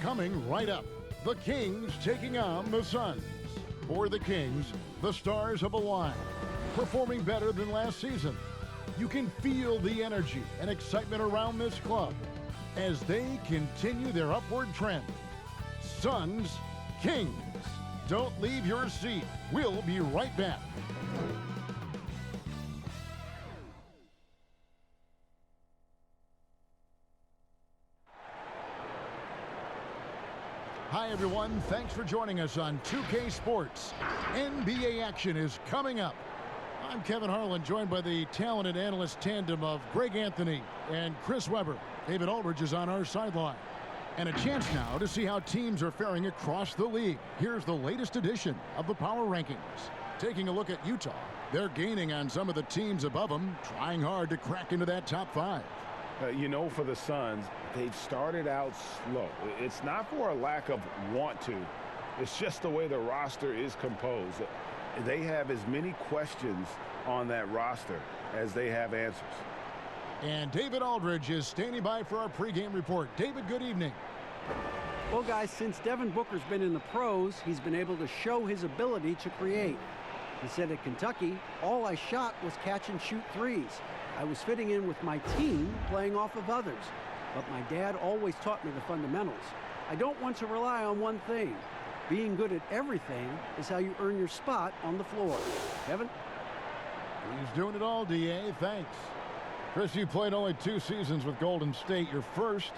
Coming right up, the Kings taking on the Suns. For the Kings, the stars have aligned, performing better than last season. You can feel the energy and excitement around this club as they continue their upward trend. Suns, Kings. Don't leave your seat. We'll be right back. Hi, everyone. Thanks for joining us on 2K Sports. NBA action is coming up. I'm Kevin Harlan, joined by the talented analyst tandem of Greg Anthony and Chris Webber. David Aldridge is on our sideline. And a chance now to see how teams are faring across the league. Here's the latest edition of the Power Rankings. Taking a look at Utah, they're gaining on some of the teams above them, trying hard to crack into that top five. For the Suns, they've started out slow. It's not for a lack of want to. It's just the way the roster is composed. They have as many questions on that roster as they have answers. And David Aldridge is standing by for our pregame report. David, good evening. Well, guys, since Devin Booker's been in the pros, he's been able to show his ability to create. He said at Kentucky, all I shot was catch and shoot threes. I was fitting in with my team, playing off of others. But my dad always taught me the fundamentals. I don't want to rely on one thing. Being good at everything is how you earn your spot on the floor. Kevin? He's doing it all, D.A. Thanks. Chris, you played only 2 seasons with Golden State, your first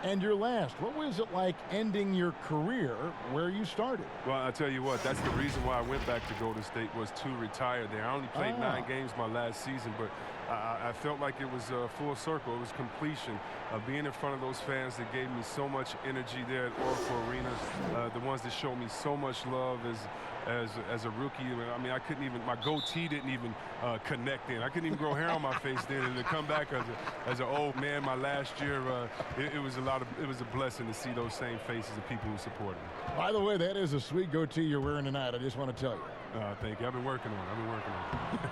and your last. What was it like ending your career where you started? Well, I'll tell you what, that's the reason why I went back to Golden State, was to retire there. I only played 9 games my last season, but I felt like it was full circle. It was completion. Being in front of those fans that gave me so much energy there at Oracle Arena, the ones that showed me so much love as a rookie. I mean, I couldn't even, my goatee didn't even connect in. I couldn't even grow hair on my face then. And to come back as an old man my last year, it was a blessing to see those same faces of people who supported me. By the way, that is a sweet goatee you're wearing tonight. I just want to tell you. Thank you. I've been working on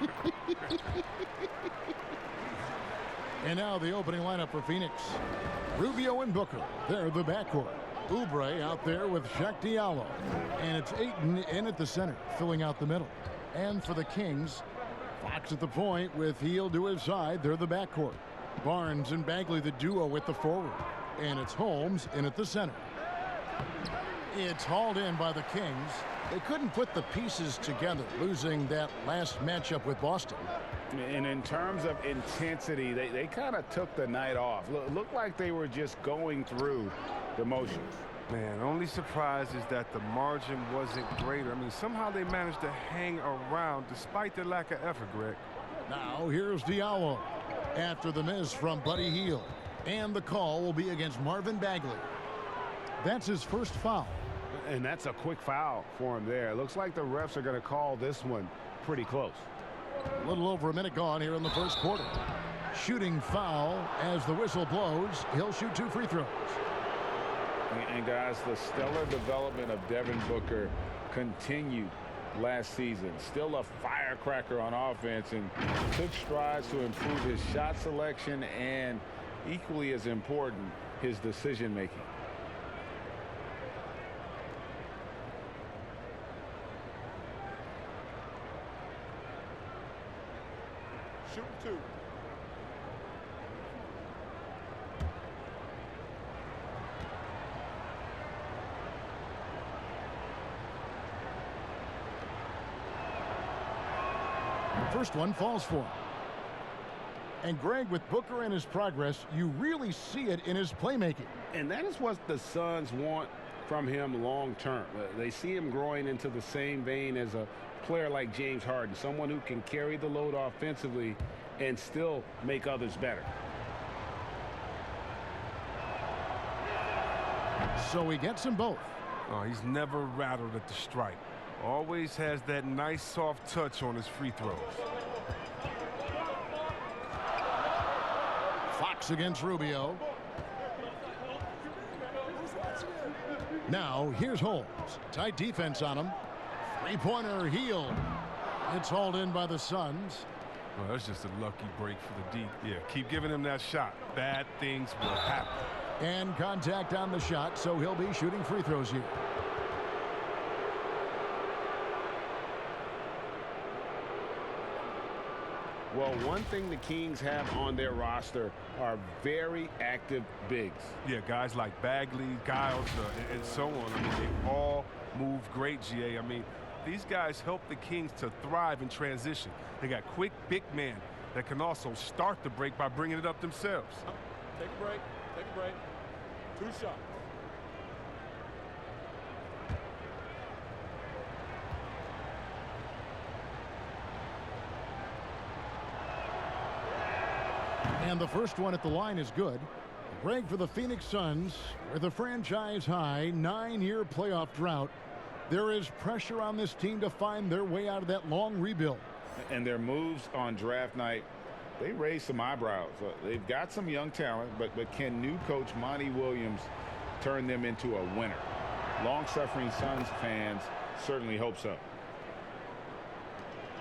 it. And now the opening lineup for Phoenix. Rubio and Booker, they're the backcourt. Oubre out there with Shaq Diallo. And it's Ayton in at the center, filling out the middle. And for the Kings, Fox at the point with Hield to his side. They're the backcourt. Barnes and Bagley, the duo at the forward. And it's Holmes in at the center. It's hauled in by the Kings. They couldn't put the pieces together, losing that last matchup with Boston. And in terms of intensity, they kind of took the night off. Looked like they were just going through the motions. Man, only surprise is that the margin wasn't greater. I mean, somehow they managed to hang around despite their lack of effort, Greg. Now here's Diallo after the miss from Buddy Hield. And the call will be against Marvin Bagley. That's his first foul. And that's a quick foul for him there. It looks like the refs are going to call this one pretty close. A little over a minute gone here in the first quarter. Shooting foul as the whistle blows. He'll shoot 2 free throws. And guys, the stellar development of Devin Booker continued last season. Still a firecracker on offense and took strides to improve his shot selection and, equally as important, his decision making. Shoot 2. First one falls for him. And Greg, with Booker and his progress, you really see it in his playmaking. And that is what the Suns want from him long term. They see him growing into the same vein as a player like James Harden, someone who can carry the load offensively and still make others better. So he gets them both. Oh, he's never rattled at the stripe. Always has that nice soft touch on his free throws. Fox against Rubio. Now here's Holmes. Tight defense on him. Three-pointer Hield. It's hauled in by the Suns. Well, that's just a lucky break for the D. Yeah, keep giving him that shot. Bad things will happen. And contact on the shot, so he'll be shooting free throws here. Well, one thing the Kings have on their roster are very active bigs. Yeah, guys like Bagley, Giles, and so on. I mean, they all move great, GA. I mean, these guys help the Kings to thrive in transition. They got quick, big men that can also start the break by bringing it up themselves. Take a break. Take a break. 2 shots. And the first one at the line is good. Break for the Phoenix Suns with a franchise-high 9-year playoff drought. There is pressure on this team to find their way out of that long rebuild. And their moves on draft night, they raise some eyebrows. They've got some young talent, but can new coach Monty Williams turn them into a winner? Long-suffering Suns fans certainly hope so.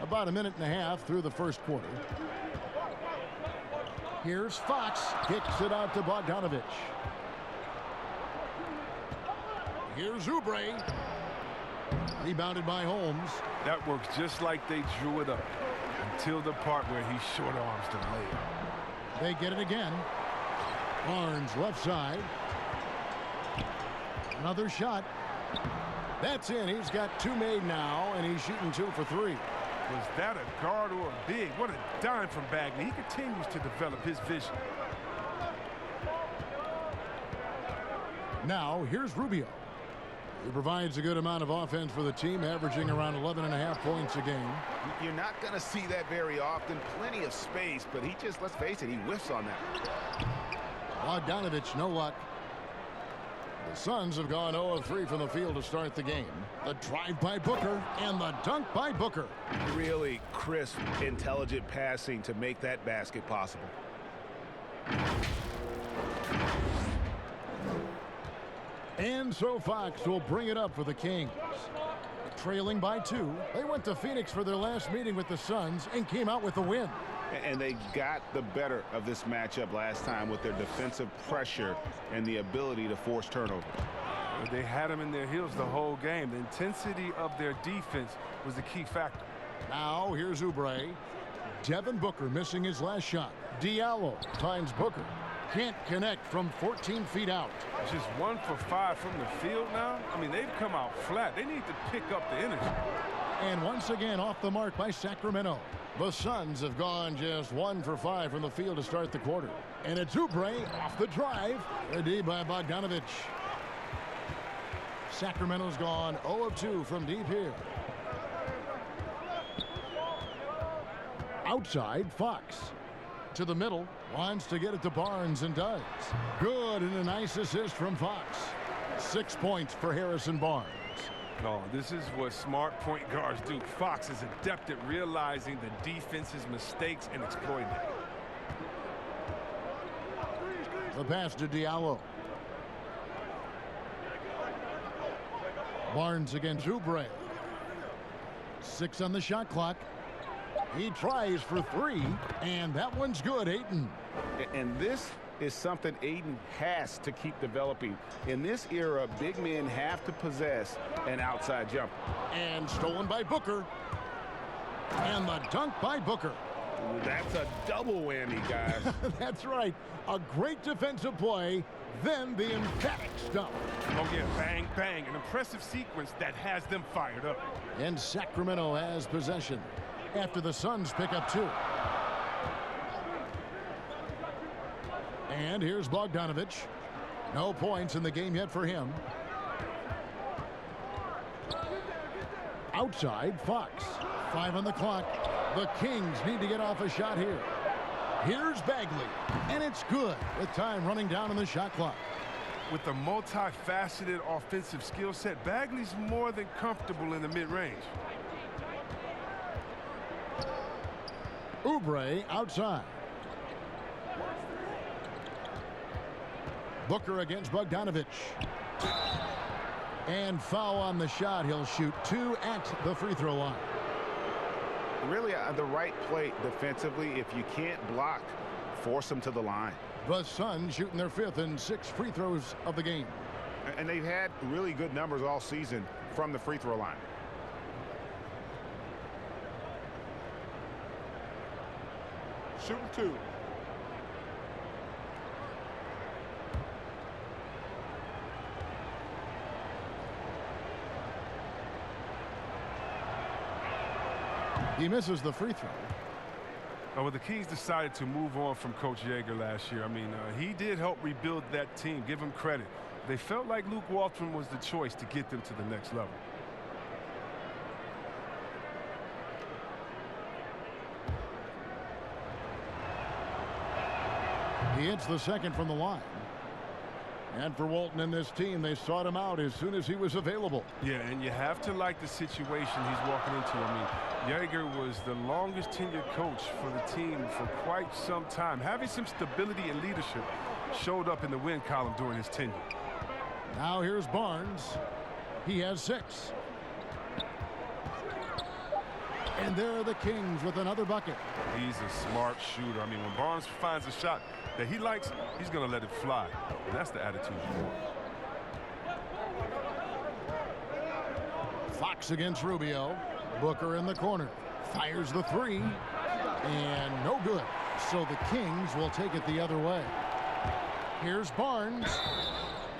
About a minute and a half through the first quarter. Here's Fox. Kicks it out to Bogdanovich. Here's Oubre. Rebounded by Holmes. That works just like they drew it up until the part where he short arms the layup. They get it again. Barnes left side. Another shot. That's in. He's got 2 made now, and he's shooting 2 for 3. Was that a guard or a big? What a dime from Bagley. He continues to develop his vision. Now, here's Rubio. He provides a good amount of offense for the team, averaging around 11.5 points a game. You're not going to see that very often. Plenty of space, but he just, let's face it, he whiffs on that. Bogdanovich, no luck. The Suns have gone 0 of 3 from the field to start the game. The drive by Booker and the dunk by Booker. Really crisp, intelligent passing to make that basket possible. And so Fox will bring it up for the Kings. Trailing by 2. They went to Phoenix for their last meeting with the Suns and came out with a win. And they got the better of this matchup last time with their defensive pressure and the ability to force turnover. They had them in their heels the whole game. The intensity of their defense was the key factor. Now here's Oubre. Devin Booker missing his last shot. Diallo finds Booker. Can't connect from 14 feet out. Just 1 for 5 from the field now. I mean, they've come out flat. They need to pick up the energy. And once again off the mark by Sacramento. The Suns have gone just 1 for 5 from the field to start the quarter. And it's Oubre off the drive. A D by Bogdanovich. Sacramento's gone 0 of 2 from deep here. Outside, Fox. To the middle. Wants to get it to Barnes and does. Good, and a nice assist from Fox. 6 points for Harrison Barnes. No, this is what smart point guards do. Fox is adept at realizing the defense's mistakes and exploiting them. The pass to Diallo. Barnes against Oubre. 6 on the shot clock. He tries for 3, and that one's good, Ayton. And this is something Ayton has to keep developing. In this era, big men have to possess an outside jumper. And stolen by Booker. And the dunk by Booker. That's a double whammy, guys. That's right. A great defensive play, then the emphatic stuff. Oh, yeah, bang, bang. An impressive sequence that has them fired up. And Sacramento has possession after the Suns pick up 2. And here's Bogdanovich. No points in the game yet for him. Outside, Fox. 5 on the clock. The Kings need to get off a shot here. Here's Bagley, and it's good with time running down on the shot clock. With a multifaceted offensive skill set, Bagley's more than comfortable in the mid-range. Oubre outside. Booker against Bogdanovich. And foul on the shot. He'll shoot 2 at the free throw line. Really, the right play defensively. If you can't block, force them to the line. The Suns shooting their 5th and 6th free throws of the game. And they've had really good numbers all season from the free throw line. Shooting 2. He misses the free throw. Well, the Kings decided to move on from Coach Yeager last year. I mean, he did help rebuild that team. Give him credit. They felt like Luke Walton was the choice to get them to the next level. He hits the second from the line. And for Walton and this team, they sought him out as soon as he was available. Yeah, and you have to like the situation he's walking into. I mean, Yeager was the longest tenured coach for the team for quite some time. Having some stability and leadership showed up in the win column during his tenure. Now here's Barnes. He has 6. And there are the Kings with another bucket. He's a smart shooter. I mean, when Barnes finds a shot that he likes, he's going to let it fly. And that's the attitude you want. Fox against Rubio. Booker in the corner. Fires the 3. And no good. So the Kings will take it the other way. Here's Barnes.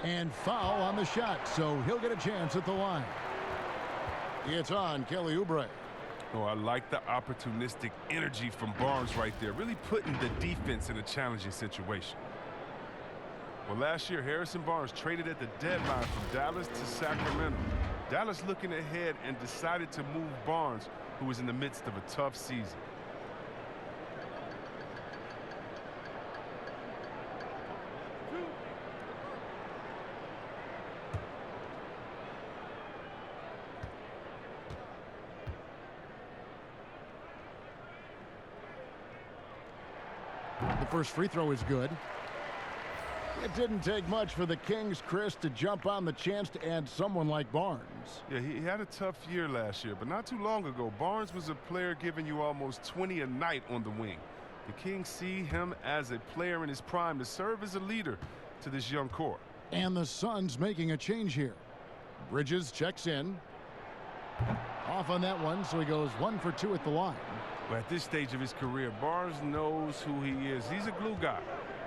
And foul on the shot. So he'll get a chance at the line. It's on Kelly Oubre. Oh, I like the opportunistic energy from Barnes right there, really putting the defense in a challenging situation. Well, last year, Harrison Barnes traded at the deadline from Dallas to Sacramento. Dallas looking ahead and decided to move Barnes, who was in the midst of a tough season. The first free throw is good. It didn't take much for the Kings, Chris, to jump on the chance to add someone like Barnes. Yeah, he had a tough year last year, but not too long ago, Barnes was a player giving you almost 20 a night on the wing. The Kings see him as a player in his prime to serve as a leader to this young core. And the Suns making a change here. Bridges checks in. Off on that one, so he goes 1 for 2 at the line. But at this stage of his career, Barnes knows who he is. He's a glue guy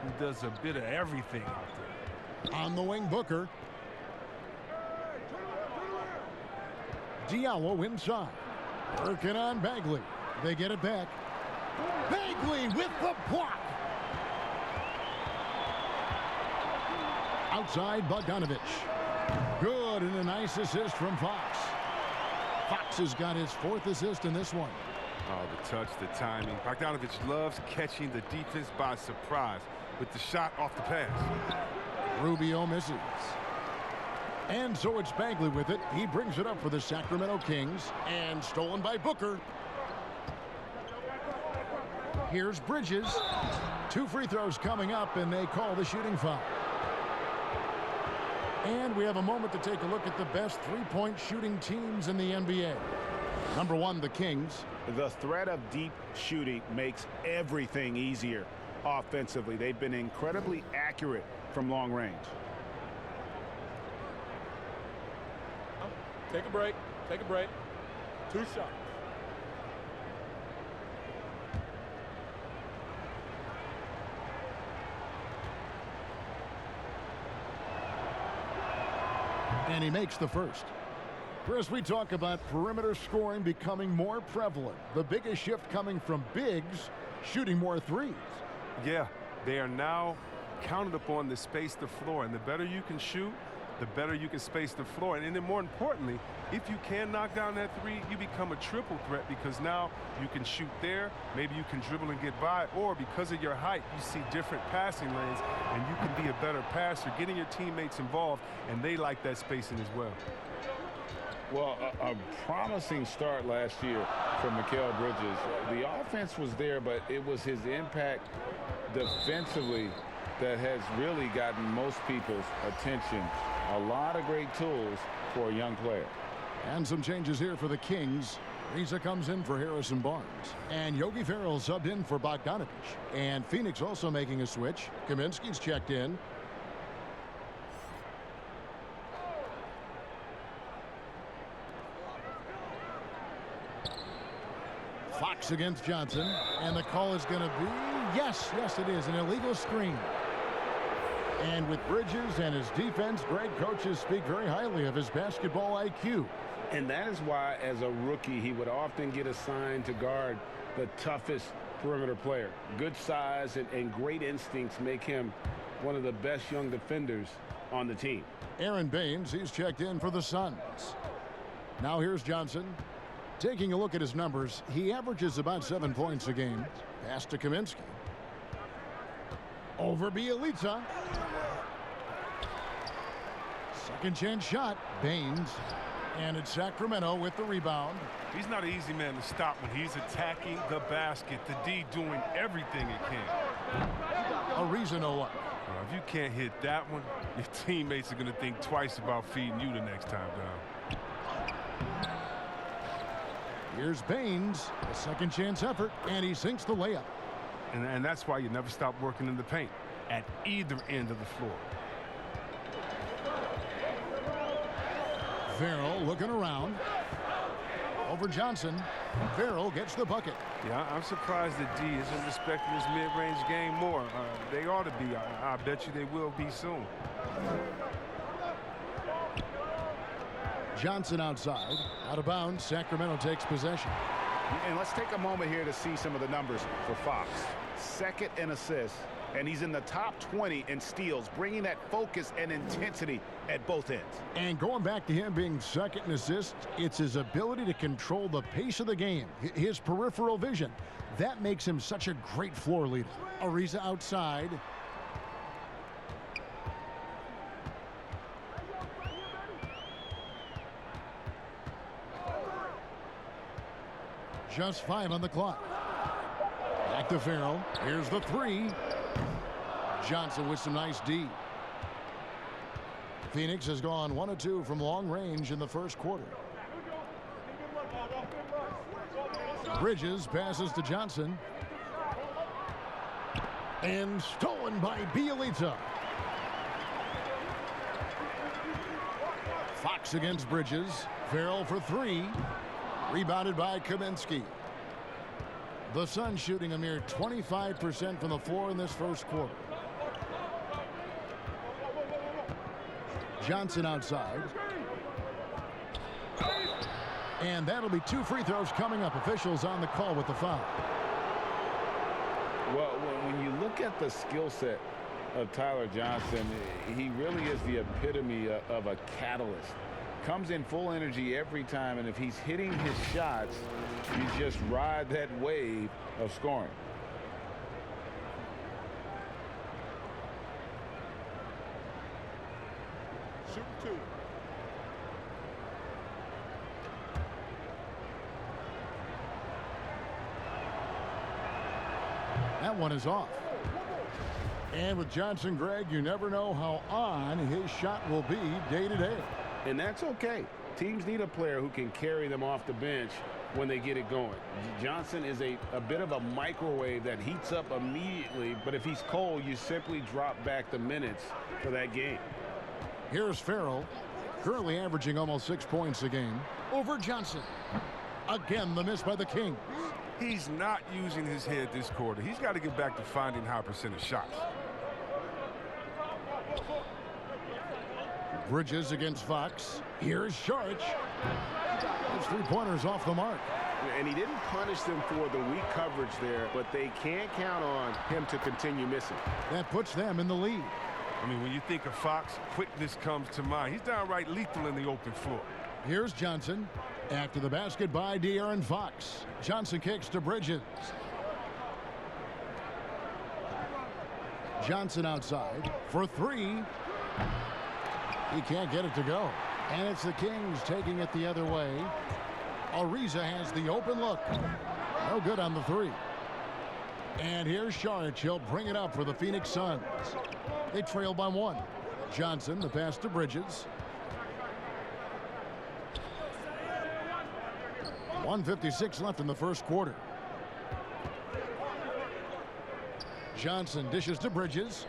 who does a bit of everything out there. On the wing, Booker. Diallo inside. Working on Bagley. They get it back. Bagley with the block. Outside, Bogdanovich. Good, and a nice assist from Fox. Fox has got his 4th assist in this one. Oh, the touch, the timing. Bogdanovich loves catching the defense by surprise with the shot off the pass. Rubio misses. And so it's Bagley with it. He brings it up for the Sacramento Kings. And stolen by Booker. Here's Bridges. 2 free throws coming up, and they call the shooting foul. And we have a moment to take a look at the best three-point shooting teams in the NBA. Number 1, the Kings. The threat of deep shooting makes everything easier offensively. They've been incredibly accurate from long range. Take a break. Take a break. 2 shots. And he makes the first. Chris, we talk about perimeter scoring becoming more prevalent. The biggest shift coming from bigs shooting more threes. Yeah, they are now counted upon to space the floor. And the better you can shoot, the better you can space the floor. And then more importantly, if you can knock down that 3, you become a triple threat because now you can shoot there, maybe you can dribble and get by, or because of your height, you see different passing lanes and you can be a better passer, getting your teammates involved, and they like that spacing as well. Well, a promising start last year from Mikal Bridges. The offense was there, but it was his impact defensively that has really gotten most people's attention. A lot of great tools for a young player. And some changes here for the Kings. Ariza comes in for Harrison Barnes. And Yogi Ferrell subbed in for Bogdanovich. And Phoenix also making a switch. Kaminsky's checked in. Fox against Johnson. And the call is going to be, yes, it is, an illegal screen. And with Bridges and his defense, great coaches speak very highly of his basketball IQ. And that is why, as a rookie, he would often get assigned to guard the toughest perimeter player. Good size and great instincts make him one of the best young defenders on the team. Aaron Baines, he's checked in for the Suns. Now here's Johnson. Taking a look at his numbers, he averages about 7 points a game. Pass to Kaminsky. Over Bielitsa. Second chance shot. Baines. And it's Sacramento with the rebound. He's not an easy man to stop when he's attacking the basket. The D doing everything it can. Ariza no luck. If you can't hit that one, your teammates are going to think twice about feeding you the next time down. Here's Baines. A second chance effort. And he sinks the layup. And that's why you never stop working in the paint at either end of the floor. Ferrell looking around. Over Johnson. Ferrell gets the bucket. Yeah, I'm surprised that D isn't respecting his mid-range game more. They ought to be. I bet you they will be soon. Johnson outside. Out of bounds. Sacramento takes possession. And let's take a moment here to see some of the numbers for Fox. Second in assists, and he's in the top 20 in steals, bringing that focus and intensity at both ends. And going back to him being second in assists, it's his ability to control the pace of the game, his peripheral vision. That makes him such a great floor leader. Ariza outside. Just 5 on the clock. Back to Ferrell. Here's the three. Johnson with some nice D. Phoenix has gone 1 of 2 from long range in the first quarter. Bridges passes to Johnson. And stolen by Bielitsa. Fox against Bridges. Ferrell for 3. Rebounded by Kaminsky. The Suns shooting a mere 25% from the floor in this first quarter. Johnson outside. And that'll be 2 free throws coming up. Officials on the call with the foul. Well, when you look at the skill set of Tyler Johnson, he really is the epitome of a catalyst. Comes in full energy every time, and if he's hitting his shots, you just ride that wave of scoring. Shoot 2. That one is off. And with Johnson, Greg, you never know how on his shot will be day to day. And that's okay. Teams need a player who can carry them off the bench when they get it going. Johnson is a bit of a microwave that heats up immediately, but if he's cold, you simply drop back the minutes for that game. Here's Ferrell, currently averaging almost 6 points a game. Over Johnson. Again, the miss by the Kings. He's not using his head this quarter. He's got to get back to finding high percentage shots. Bridges against Fox. Here's Sharch. His 3-pointers off the mark. And he didn't punish them for the weak coverage there, but they can't count on him to continue missing. That puts them in the lead. I mean, when you think of Fox, quickness comes to mind. He's downright lethal in the open floor. Here's Johnson. After the basket by De'Aaron Fox. Johnson kicks to Bridges. Johnson outside for 3. He can't get it to go. And it's the Kings taking it the other way. Ariza has the open look. No good on the 3. And here's Sharch. He'll bring it up for the Phoenix Suns. They trail by 1. Johnson, the pass to Bridges. 1:56 left in the first quarter. Johnson dishes to Bridges.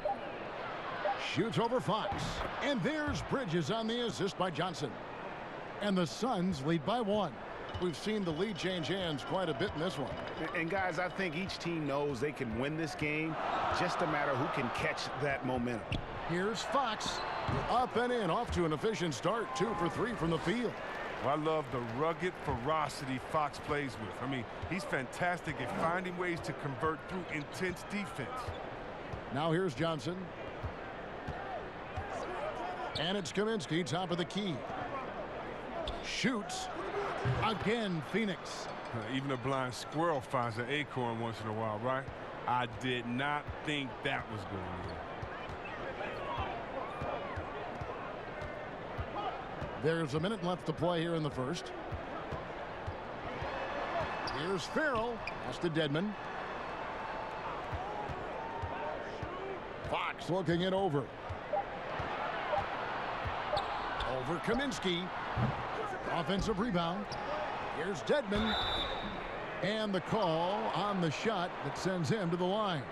Shoots over Fox. And there's Bridges on the assist by Johnson. And the Suns lead by 1. We've seen the lead change hands quite a bit in this one. And guys, I think each team knows they can win this game. Just a matter who can catch that momentum. Here's Fox. Up and in, off to an efficient start. 2 for 3 from the field. Well, I love the rugged ferocity Fox plays with. I mean, he's fantastic at finding ways to convert through intense defense. Now here's Johnson. And it's Kaminsky, top of the key. Shoots. Again, Phoenix. Even a blind squirrel finds an acorn once in a while, right? I did not think that was going on. There's a minute left to play here in the first. Here's Farrell. Pass to Dedmon. Fox looking it over. Over Kaminsky. Offensive rebound. Here's Dedmon. And the call on the shot that sends him to the line.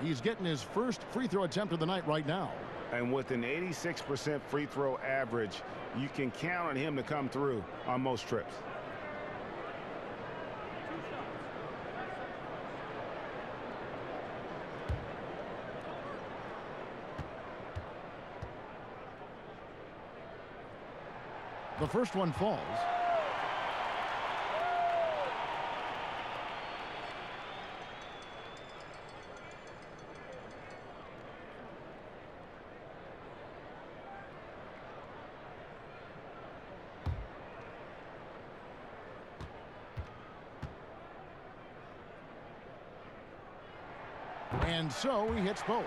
He's getting his first free throw attempt of the night right now. And with an 86% free throw average, you can count on him to come through on most trips. The first one falls. And so he hits both.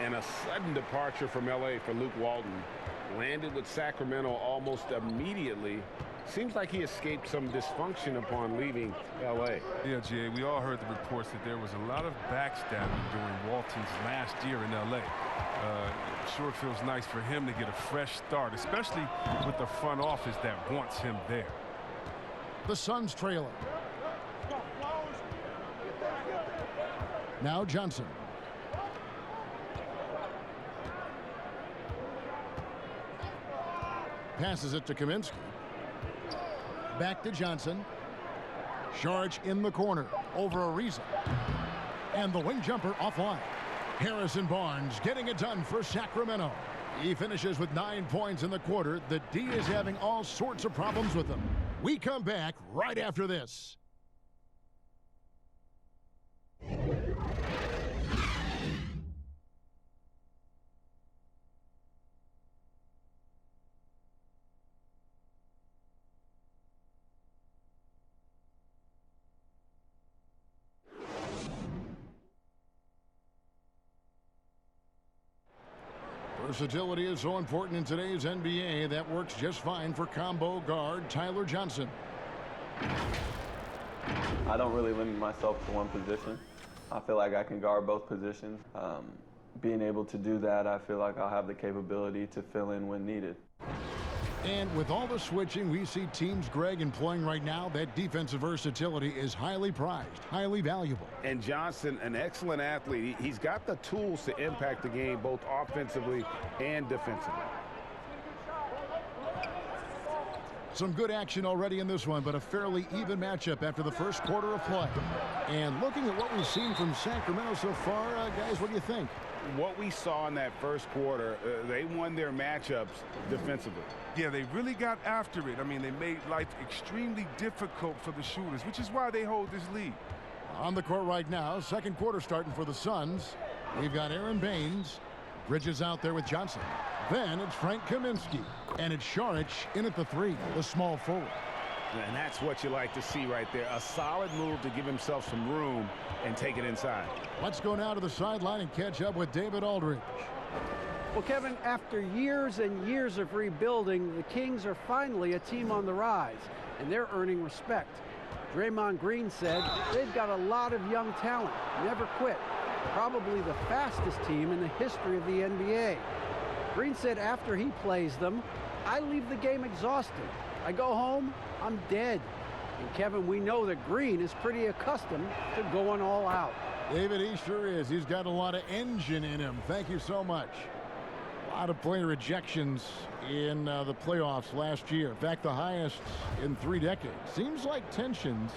And a sudden departure from L.A. for Luke Walton. Landed with Sacramento almost immediately. Seems like he escaped some dysfunction upon leaving L.A. Yeah, Jay, we all heard the reports that there was a lot of backstabbing during Walton's last year in L.A. Sure feels nice for him to get a fresh start, especially with the front office that wants him there. The Suns trailing. Now Johnson. Passes it to Kaminsky. Back to Johnson. Sharge in the corner over Ariza. And the wing jumper offline. Harrison Barnes getting it done for Sacramento. He finishes with 9 points in the quarter. The D is having all sorts of problems with him. We come back right after this. Versatility is so important in today's NBA. That works just fine for combo guard Tyler Johnson. I don't really limit myself to one position. I feel like I can guard both positions. Being able to do that, I feel like I'll have the capability to fill in when needed. And with all the switching we see teams, Greg, employing right now, that defensive versatility is highly prized, highly valuable. And Johnson, an excellent athlete. He's got the tools to impact the game both offensively and defensively. Some good action already in this one, but a fairly even matchup after the first quarter of play. And looking at what we've seen from Sacramento so far, guys, what do you think? What we saw in that first quarter, they won their matchups defensively. Yeah, they really got after it. I mean, they made life extremely difficult for the shooters, which is why they hold this lead. On the court right now, second quarter starting for the Suns. We've got Aaron Baines. Bridges out there with Johnson. Then it's Frank Kaminsky. And it's Saric in at the 3, the small forward. And that's what you like to see right there. A solid move to give himself some room and take it inside. Let's go now to the sideline and catch up with David Aldridge. Well, Kevin, after years and years of rebuilding, the Kings are finally a team on the rise, and they're earning respect. Draymond Green said they've got a lot of young talent, never quit. Probably the fastest team in the history of the NBA. Green said after he plays them, I leave the game exhausted. I go home, I'm dead. And Kevin, we know that Green is pretty accustomed to going all out. David, he sure is. He's got a lot of engine in him. Thank you so much. A lot of player ejections in the playoffs last year. In fact, the highest in 3 decades. Seems like tensions,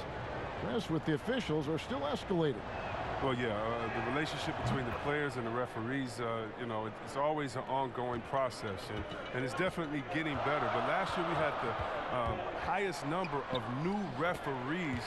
Chris, with the officials are still escalating. Well, yeah, the relationship between the players and the referees, you know, it's always an ongoing process, and it's definitely getting better. But last year we had the highest number of new referees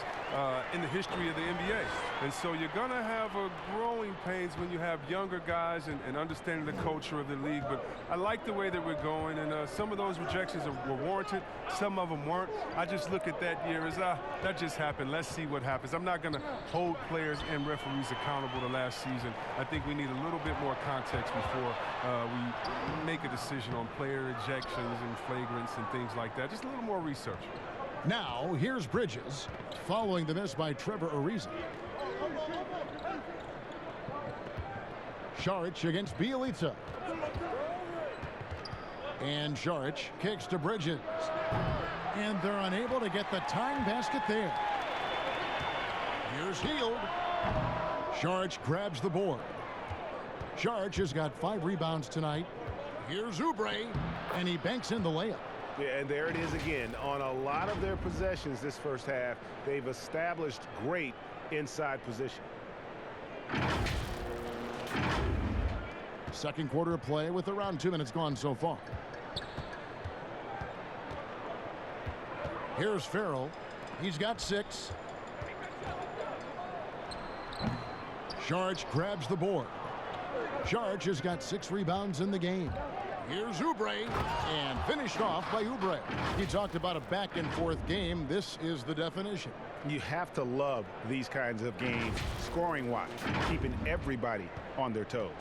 in the history of the NBA. And so you're going to have a growing pains when you have younger guys and understanding the culture of the league. But I like the way that we're going, and some of those rejections were warranted. Some of them weren't. I just look at that year as, that just happened. Let's see what happens. I'm not going to hold players and referees accountable to last season. I think we need a little bit more context before we make a decision on player ejections and flagrants and things like that. Just a little more research. Now, here's Bridges, following the miss by Trevor Ariza. Saric against Bielitsa. And Saric kicks to Bridges. And they're unable to get the tying basket there. Here's Hield. Saric grabs the board. Saric has got 5 rebounds tonight. Here's Oubre, and he banks in the layup. Yeah, and there it is again. On a lot of their possessions this first half, they've established great inside position. Second quarter of play with around 2 minutes gone so far. Here's Farrell. He's got 6. Saric grabs the board. Saric has got 6 rebounds in the game. Here's Oubre, and finished off by Oubre. He talked about a back-and-forth game. This is the definition. You have to love these kinds of games, scoring-wise, keeping everybody on their toes.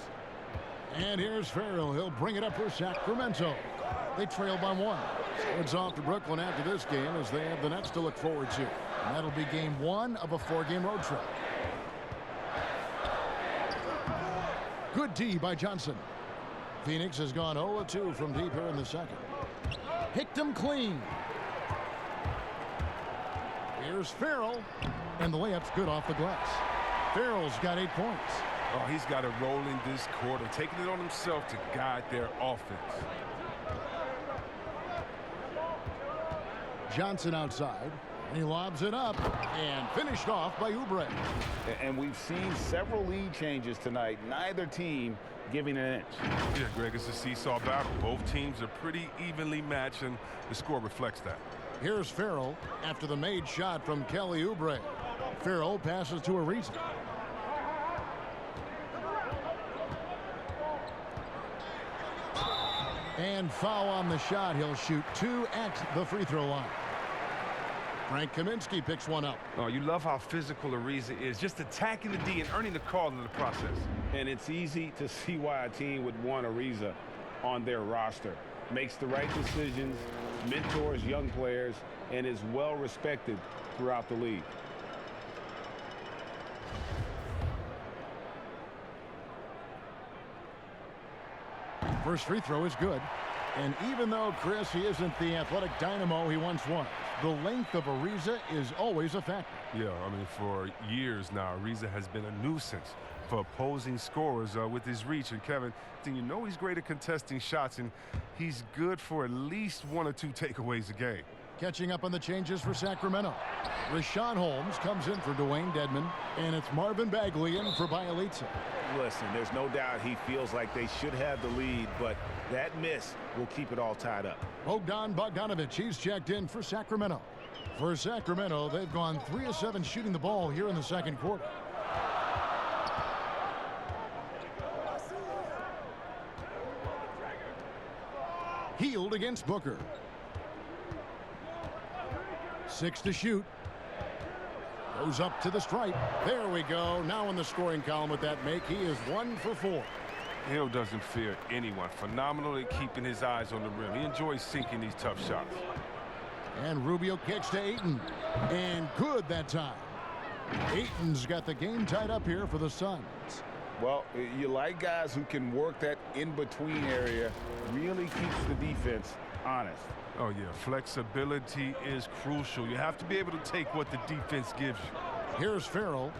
And here's Farrell. He'll bring it up for Sacramento. They trail by 1. So it's off to Brooklyn after this game as they have the Nets to look forward to. And that'll be game 1 of a 4-game road trip. Good D by Johnson. Phoenix has gone 0-2 from deep here in the second. Picked him clean. Here's Farrell, and the layup's good off the glass. Farrell's got 8 points. Oh, he's got a role in this quarter, taking it on himself to guide their offense. Johnson outside. He lobs it up and finished off by Oubre. And we've seen several lead changes tonight. Neither team giving an inch. Yeah, Greg, it's a seesaw battle. Both teams are pretty evenly matched, and the score reflects that. Here's Farrell after the made shot from Kelly Oubre. Farrell passes to Ariza. And foul on the shot. He'll shoot 2 at the free throw line. Frank Kaminsky picks one up. Oh, you love how physical Ariza is, just attacking the D and earning the call in the process. And it's easy to see why a team would want Ariza on their roster. Makes the right decisions, mentors young players, and is well respected throughout the league. First free throw is good. And even though, Chris, he isn't the athletic dynamo he once was, the length of Ariza is always a factor. Yeah, I mean, for years now, Ariza has been a nuisance for opposing scorers with his reach. And Kevin, you know he's great at contesting shots, and he's good for at least 1 or 2 takeaways a game. Catching up on the changes for Sacramento. Rashawn Holmes comes in for Dwayne Dedman, and it's Marvin Bagley in for Bielitsa. Listen, there's no doubt he feels like they should have the lead, but that miss will keep it all tied up. Bogdan Bogdanovic, he's checked in for Sacramento. For Sacramento, they've gone 3 of 7 shooting the ball here in the second quarter. Hield against Booker. 6 to shoot. Goes up to the stripe. There we go. Now in the scoring column with that make, he is 1 for 4. Hill doesn't fear anyone. Phenomenal at keeping his eyes on the rim. He enjoys sinking these tough shots. And Rubio kicks to Ayton. And good that time. Ayton's got the game tied up here for the Suns. Well, you like guys who can work that in-between area, really keeps the defense honest. Oh, yeah, flexibility is crucial. You have to be able to take what the defense gives you. Here's Farrell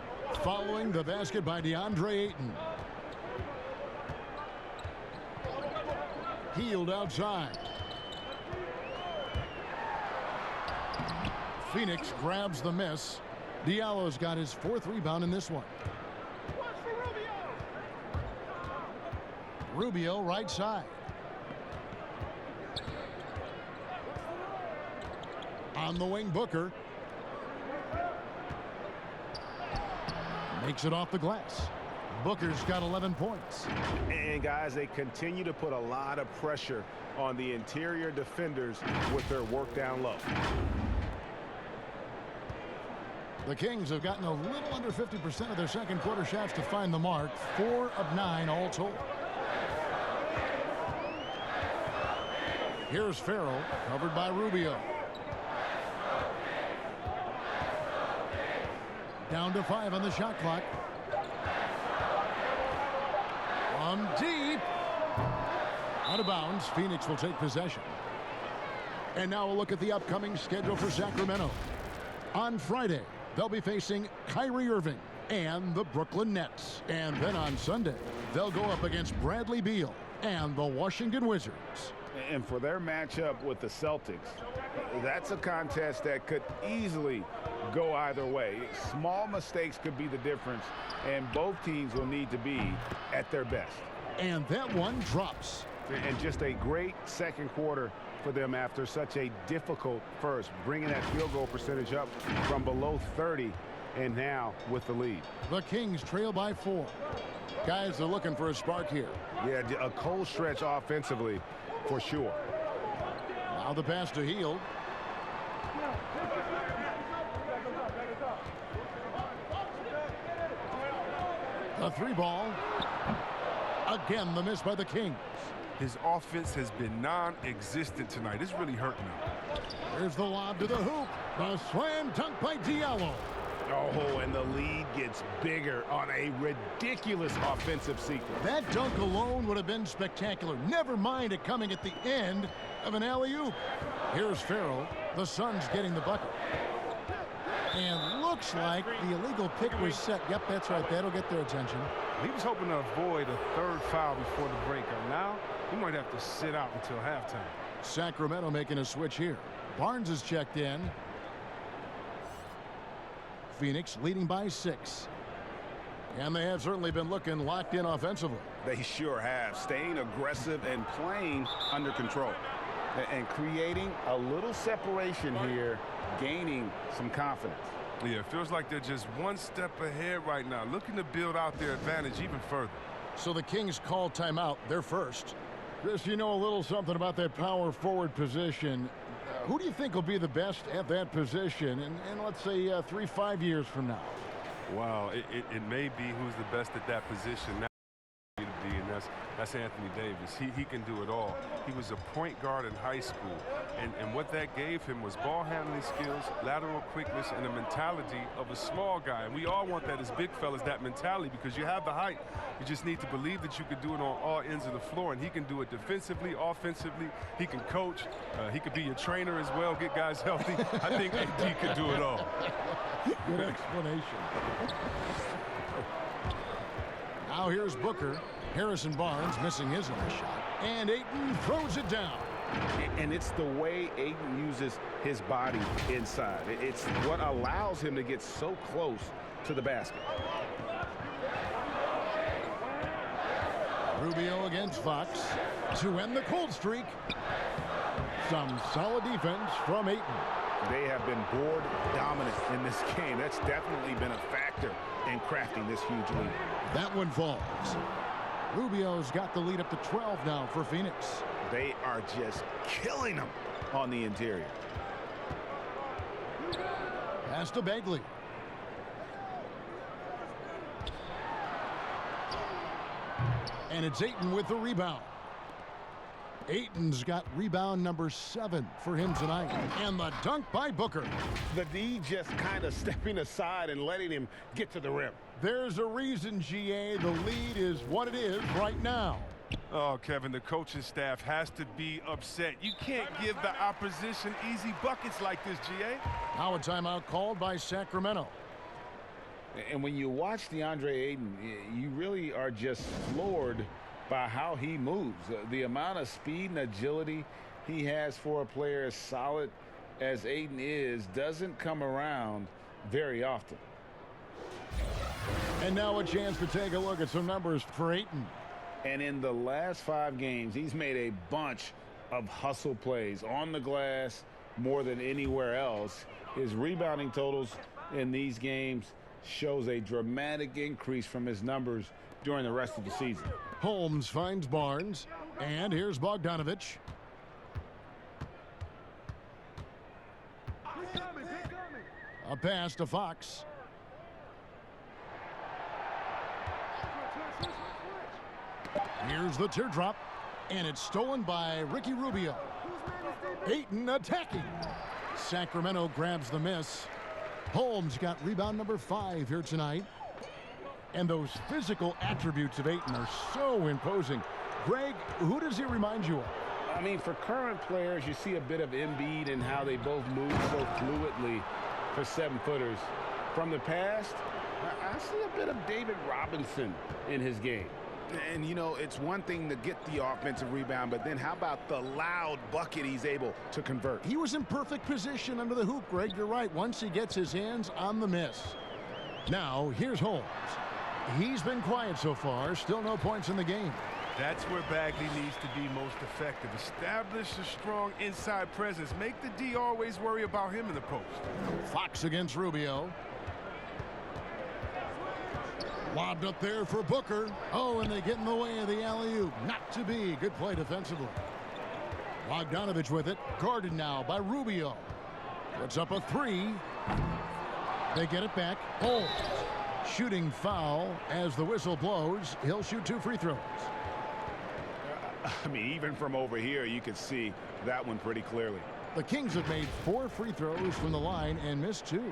following the basket by DeAndre Ayton. Healed outside. Phoenix grabs the miss. Diallo's got his 4th rebound in this one. Rubio right side. On the wing, Booker. Makes it off the glass. Booker's got 11 points. And guys, they continue to put a lot of pressure on the interior defenders with their work down low. The Kings have gotten a little under 50% of their second quarter shots to find the mark. 4 of 9 all told. Here's Farrell, covered by Rubio. Down to 5 on the shot clock. From deep. Out of bounds. Phoenix will take possession. And now a look at the upcoming schedule for Sacramento. On Friday, they'll be facing Kyrie Irving and the Brooklyn Nets. And then on Sunday, they'll go up against Bradley Beal and the Washington Wizards. And for their matchup with the Celtics, that's a contest that could easily go either way. Small mistakes could be the difference, and both teams will need to be at their best. And that one drops. And just a great second quarter for them after such a difficult first, bringing that field goal percentage up from below 30 and now with the lead. The Kings trail by 4. Guys are looking for a spark here. Yeah, a cold stretch offensively for sure. Now the pass to Hield. The 3 ball. Again, the miss by the Kings. His offense has been non-existent tonight. It's really hurting him. Here's the lob to the hoop. The slam dunk by Diallo. Oh, and the lead gets bigger on a ridiculous offensive sequence. That dunk alone would have been spectacular. Never mind it coming at the end of an alley-oop. Here's Farrell. The Suns getting the bucket. And looks like the illegal pick was set. Yep, that's right. That'll get their attention. He was hoping to avoid a 3rd foul before the breakup. Now, he might have to sit out until halftime. Sacramento making a switch here. Barnes is checked in. Phoenix leading by 6. And they have certainly been looking locked in offensively. They sure have, staying aggressive and playing under control. And creating a little separation here, gaining some confidence. Yeah, it feels like they're just one step ahead right now, looking to build out their advantage even further. So the Kings call timeout. They're first. Chris, you know a little something about that power forward position. Who do you think will be the best at that position in let's say 3-5 years from now? Wow, it may be who's the best at that position now. And that's Anthony Davis. He can do it all. He was a point guard in high school, and what that gave him was ball handling skills, lateral quickness, and a mentality of a small guy. And we all want that as big fellas, that mentality, because you have the height. You just need to believe that you can do it on all ends of the floor, and he can do it defensively, offensively. He can coach. He could be your trainer as well, get guys healthy. I think AD could do it all. Good explanation. Now here's Booker. Harrison Barnes missing his only shot. And Ayton throws it down. And it's the way Ayton uses his body inside. It's what allows him to get so close to the basket. Rubio against Fox to end the cold streak. Some solid defense from Ayton. They have been board dominant in this game. That's definitely been a factor in crafting this huge lead. That one falls. Rubio's got the lead up to 12 now for Phoenix. They are just killing them on the interior. Pass to Bagley. And it's Ayton with the rebound. Ayton's got rebound number 7 for him tonight. And the dunk by Booker. The D just kind of stepping aside and letting him get to the rim. There's a reason, GA. The lead is what it is right now. Oh, Kevin, the coaching staff has to be upset. You can't give the opposition easy buckets like this, GA. Now a timeout called by Sacramento. And when you watch DeAndre Ayton, you really are just floored by how he moves. The amount of speed and agility he has for a player as solid as Ayton is doesn't come around very often. And now a chance to take a look at some numbers for Ayton. And in the last 5 games, he's made a bunch of hustle plays on the glass more than anywhere else. His rebounding totals in these games shows a dramatic increase from his numbers during the rest of the season. Holmes finds Barnes, and here's Bogdanovich. A pass to Fox. Here's the teardrop, and it's stolen by Ricky Rubio. Ayton attacking. Sacramento grabs the miss. Holmes got rebound number 5 here tonight. And those physical attributes of Ayton are so imposing. Greg, who does he remind you of? I mean, for current players, you see a bit of Embiid and how they both move so fluidly for 7-footers. From the past, I see a bit of David Robinson in his game. And, you know, it's one thing to get the offensive rebound, but then how about the loud bucket he's able to convert? He was in perfect position under the hoop, Greg. You're right, once he gets his hands on the miss. Now, here's Holmes. He's been quiet so far. Still no points in the game. That's where Bagley needs to be most effective. Establish a strong inside presence. Make the D always worry about him in the post. Fox against Rubio. Lobbed up there for Booker. Oh, and they get in the way of the alley-oop. Not to be. Good play defensively. Bogdanovich with it. Guarded now by Rubio. Puts up a 3. They get it back. Holmes. Shooting foul as the whistle blows. He'll shoot 2 free throws. I mean, even from over here, you can see that one pretty clearly. The Kings have made 4 free throws from the line and missed 2.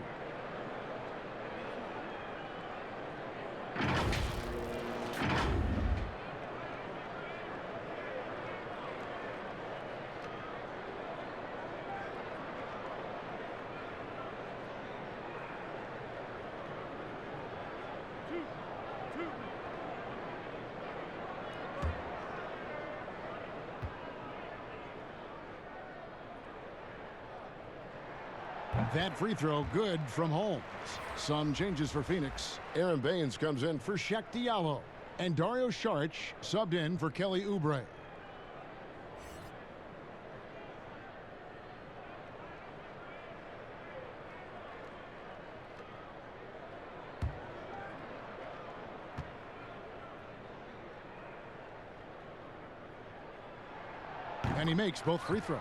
That free throw good from Holmes. Some changes for Phoenix. Aaron Baines comes in for Shaq Diallo. And Dario Saric subbed in for Kelly Oubre. And he makes both free throws.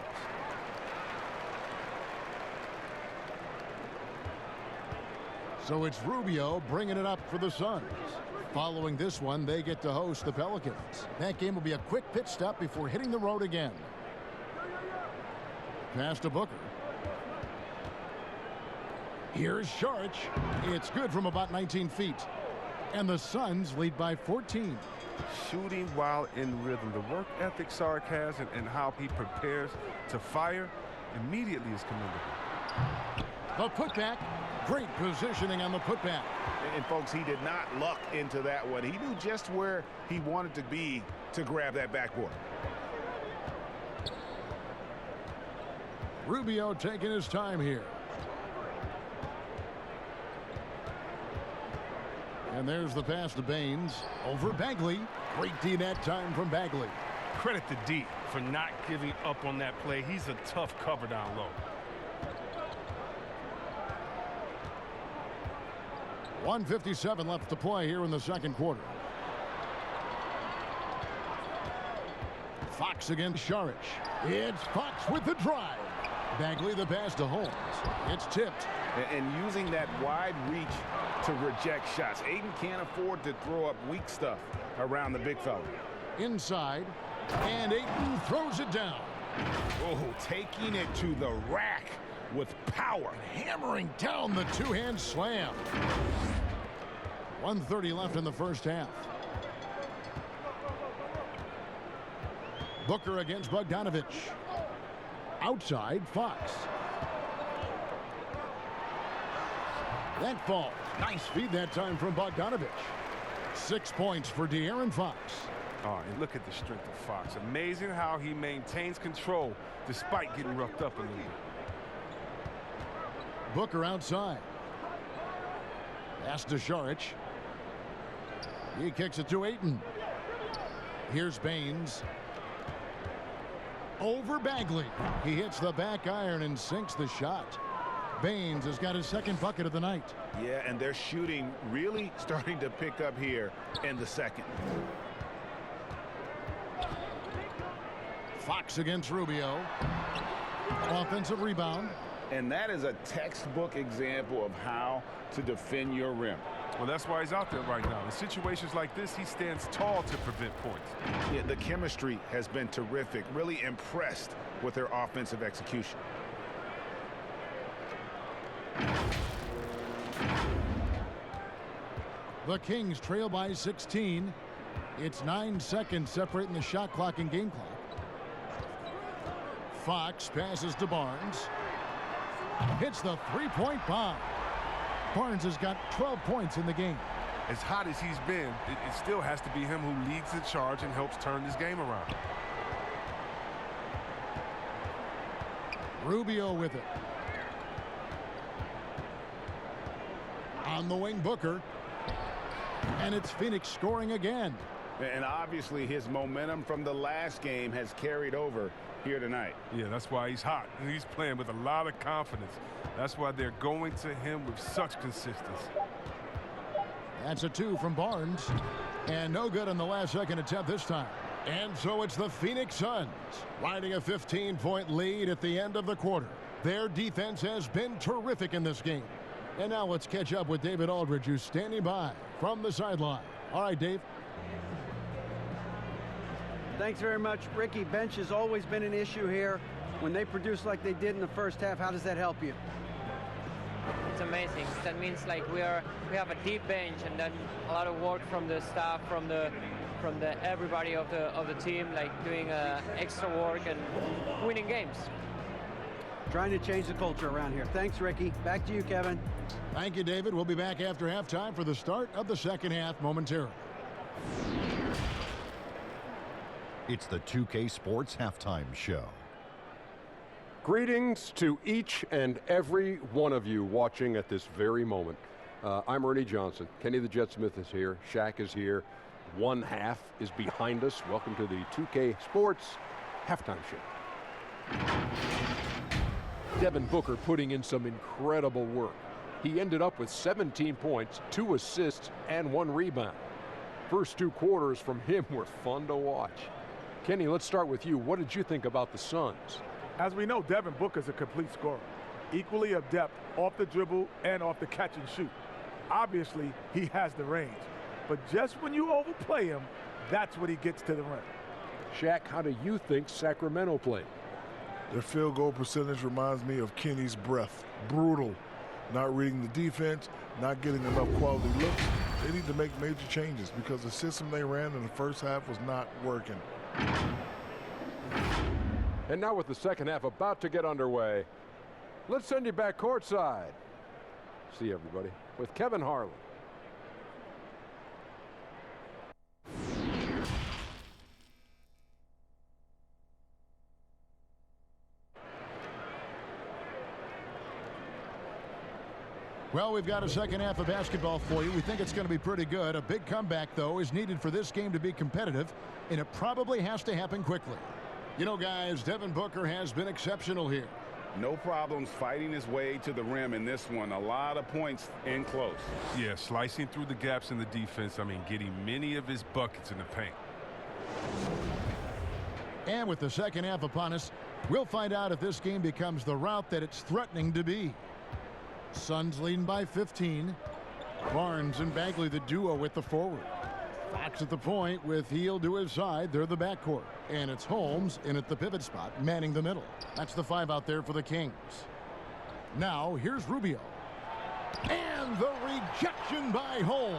So it's Rubio bringing it up for the Suns. Following this one, they get to host the Pelicans. That game will be a quick pit stop before hitting the road again. Pass to Booker. Here's Saric. It's good from about 19 feet. And the Suns lead by 14. Shooting while in rhythm. The work ethic Saric has and how he prepares to fire immediately is commendable. The putback. Great positioning on the putback. And, folks, he did not luck into that one. He knew just where he wanted to be to grab that backboard. Rubio taking his time here. And there's the pass to Baines. Over Bagley. Great D that time from Bagley. Credit to D for not giving up on that play. He's a tough cover down low. 1:57 left to play here in the second quarter. Fox against Saric. It's Fox with the drive. Bagley the pass to Holmes. It's tipped. And using that wide reach to reject shots. Ayton can't afford to throw up weak stuff around the big fella. Inside. And Ayton throws it down. Oh, taking it to the rack with power. Hammering down the two-hand slam. 1:30 left in the first half. Booker against Bogdanovich. Outside, Fox. That falls. Nice feed that time from Bogdanovich. 6 points for De'Aaron Fox. Oh, and look at the strength of Fox. Amazing how he maintains control despite getting roughed up a little bit. Booker outside. Pass to Šarić. He kicks it to Ayton. Here's Baines. Over Bagley. He hits the back iron and sinks the shot. Baines has got his second bucket of the night. Yeah, and their shooting really starting to pick up here in the second. Fox against Rubio. Offensive rebound. And that is a textbook example of how to defend your rim. Well, that's why he's out there right now. In situations like this, he stands tall to prevent points. Yeah, the chemistry has been terrific. Really impressed with their offensive execution. The Kings trail by 16. It's 9 seconds separating the shot clock and game clock. Fox passes to Barnes. Hits the three-point bomb. Barnes has got 12 points in the game. As hot as he's been, it still has to be him who leads the charge and helps turn this game around. Rubio with it. On the wing, Booker. And it's Phoenix scoring again. And obviously his momentum from the last game has carried over here tonight. Yeah, that's why he's hot. He's playing with a lot of confidence. That's why they're going to him with such consistency. That's a 2 from Barnes. And no good on the last second attempt this time. And so it's the Phoenix Suns riding a 15-point lead at the end of the quarter. Their defense has been terrific in this game. And now let's catch up with David Aldridge, who's standing by from the sideline. All right, Dave. Thanks very much, Ricky. Bench has always been an issue here. When they produce like they did in the first half, how does that help you? It's amazing. That means like we have a deep bench, and then a lot of work from the staff, from the everybody of the team, like doing extra work and winning games. Trying to change the culture around here. Thanks, Ricky. Back to you, Kevin. Thank you, David. We'll be back after halftime for the start of the second half momentarily. It's the 2K Sports Halftime Show. Greetings to each and every one of you watching at this very moment. I'm Ernie Johnson. Kenny the Jet Smith is here. Shaq is here. One half is behind us. Welcome to the 2K Sports Halftime Show. Devin Booker putting in some incredible work. He ended up with 17 points, 2 assists, and 1 rebound. First 2 quarters from him were fun to watch. Kenny, let's start with you. What did you think about the Suns? As we know, Devin Booker's a complete scorer, equally adept off the dribble and off the catch and shoot. Obviously, he has the range, but just when you overplay him, that's when he gets to the rim. Shaq, how do you think Sacramento played? Their field goal percentage reminds me of Kenny's breath. Brutal. Not reading the defense, not getting enough quality looks. They need to make major changes because the system they ran in the first half was not working. And now with the second half about to get underway, let's send you back courtside. See everybody with Kevin Harlan. Well, we've got a second half of basketball for you. We think it's going to be pretty good. A big comeback, though, is needed for this game to be competitive, and it probably has to happen quickly. You know, guys, Devin Booker has been exceptional here. No problems fighting his way to the rim in this one. A lot of points in close. Yeah, slicing through the gaps in the defense. I mean, getting many of his buckets in the paint. And with the second half upon us, we'll find out if this game becomes the route that it's threatening to be. Suns leading by 15. Barnes and Bagley, the duo with the forward. Fox at the point with Hield to his side. They're the backcourt. And it's Holmes in at the pivot spot, manning the middle. That's the 5 out there for the Kings. Now, here's Rubio. And the rejection by Holmes.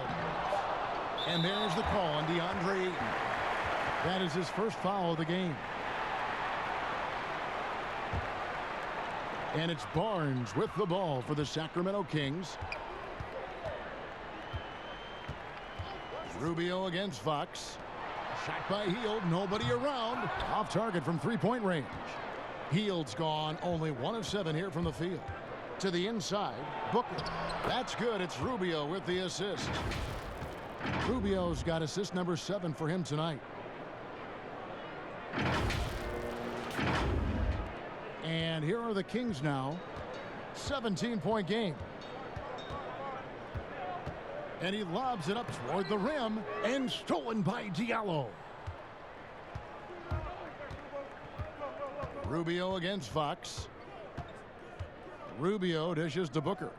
And there's the call on DeAndre Ayton. That is his first foul of the game. And it's Barnes with the ball for the Sacramento Kings. Rubio against Fox. Shot by Hield, nobody around. Off target from three-point range. Hield's gone, only 1 of 7 here from the field. To the inside, Booker. That's good, it's Rubio with the assist. Rubio's got assist number 7 for him tonight. And here are the Kings now. 17-point game. And he lobs it up toward the rim and stolen by Diallo. Rubio against Fox. Rubio dishes to Booker.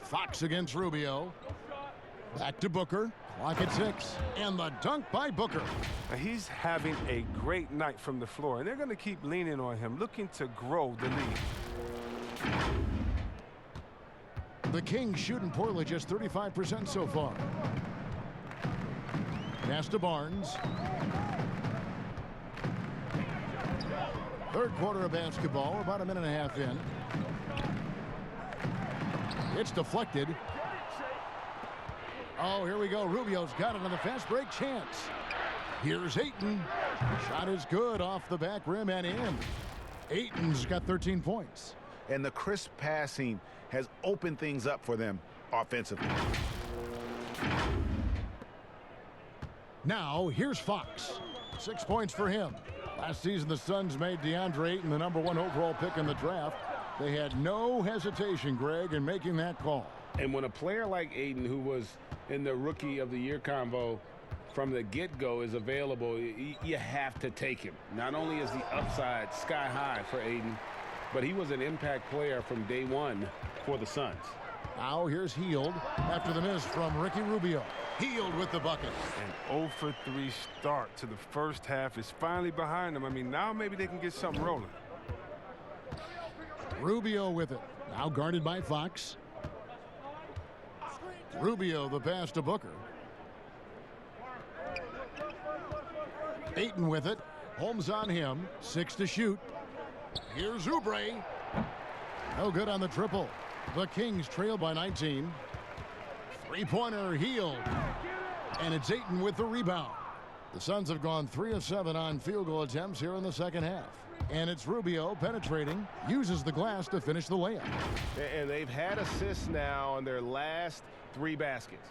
Fox against Rubio. Back to Booker. Clock at 6. And the dunk by Booker. Now he's having a great night from the floor, and they're going to keep leaning on him, looking to grow the lead. The Kings shooting poorly, just 35% so far. Pass to Barnes. Third quarter of basketball, about a minute and a half in. It's deflected. Oh, here we go. Rubio's got it on the fast break chance. Here's Ayton. Shot is good off the back rim and in. Ayton's got 13 points. And the crisp passing has opened things up for them offensively. Now, here's Fox. 6 points for him. Last season, the Suns made DeAndre Ayton the #1 overall pick in the draft. They had no hesitation, Greg, in making that call. And when a player like Ayton, who was in the Rookie of the Year convo from the get-go, is available, you have to take him. Not only is the upside sky high for Ayton, but he was an impact player from day one for the Suns. Now here's Hield after the miss from Ricky Rubio. Hield with the bucket. An 0 for 3 start to the first half is finally behind them. I mean, now maybe they can get something rolling. Rubio with it. Now guarded by Fox. Rubio the pass to Booker. Ayton with it. Holmes on him. 6 to shoot. Here's Oubre. No good on the triple. The Kings trail by 19. Three-pointer Hield. And it's Ayton with the rebound. The Suns have gone 3 of 7 on field goal attempts here in the second half. And it's Rubio penetrating, uses the glass to finish the layup. And they've had assists now on their last 3 baskets.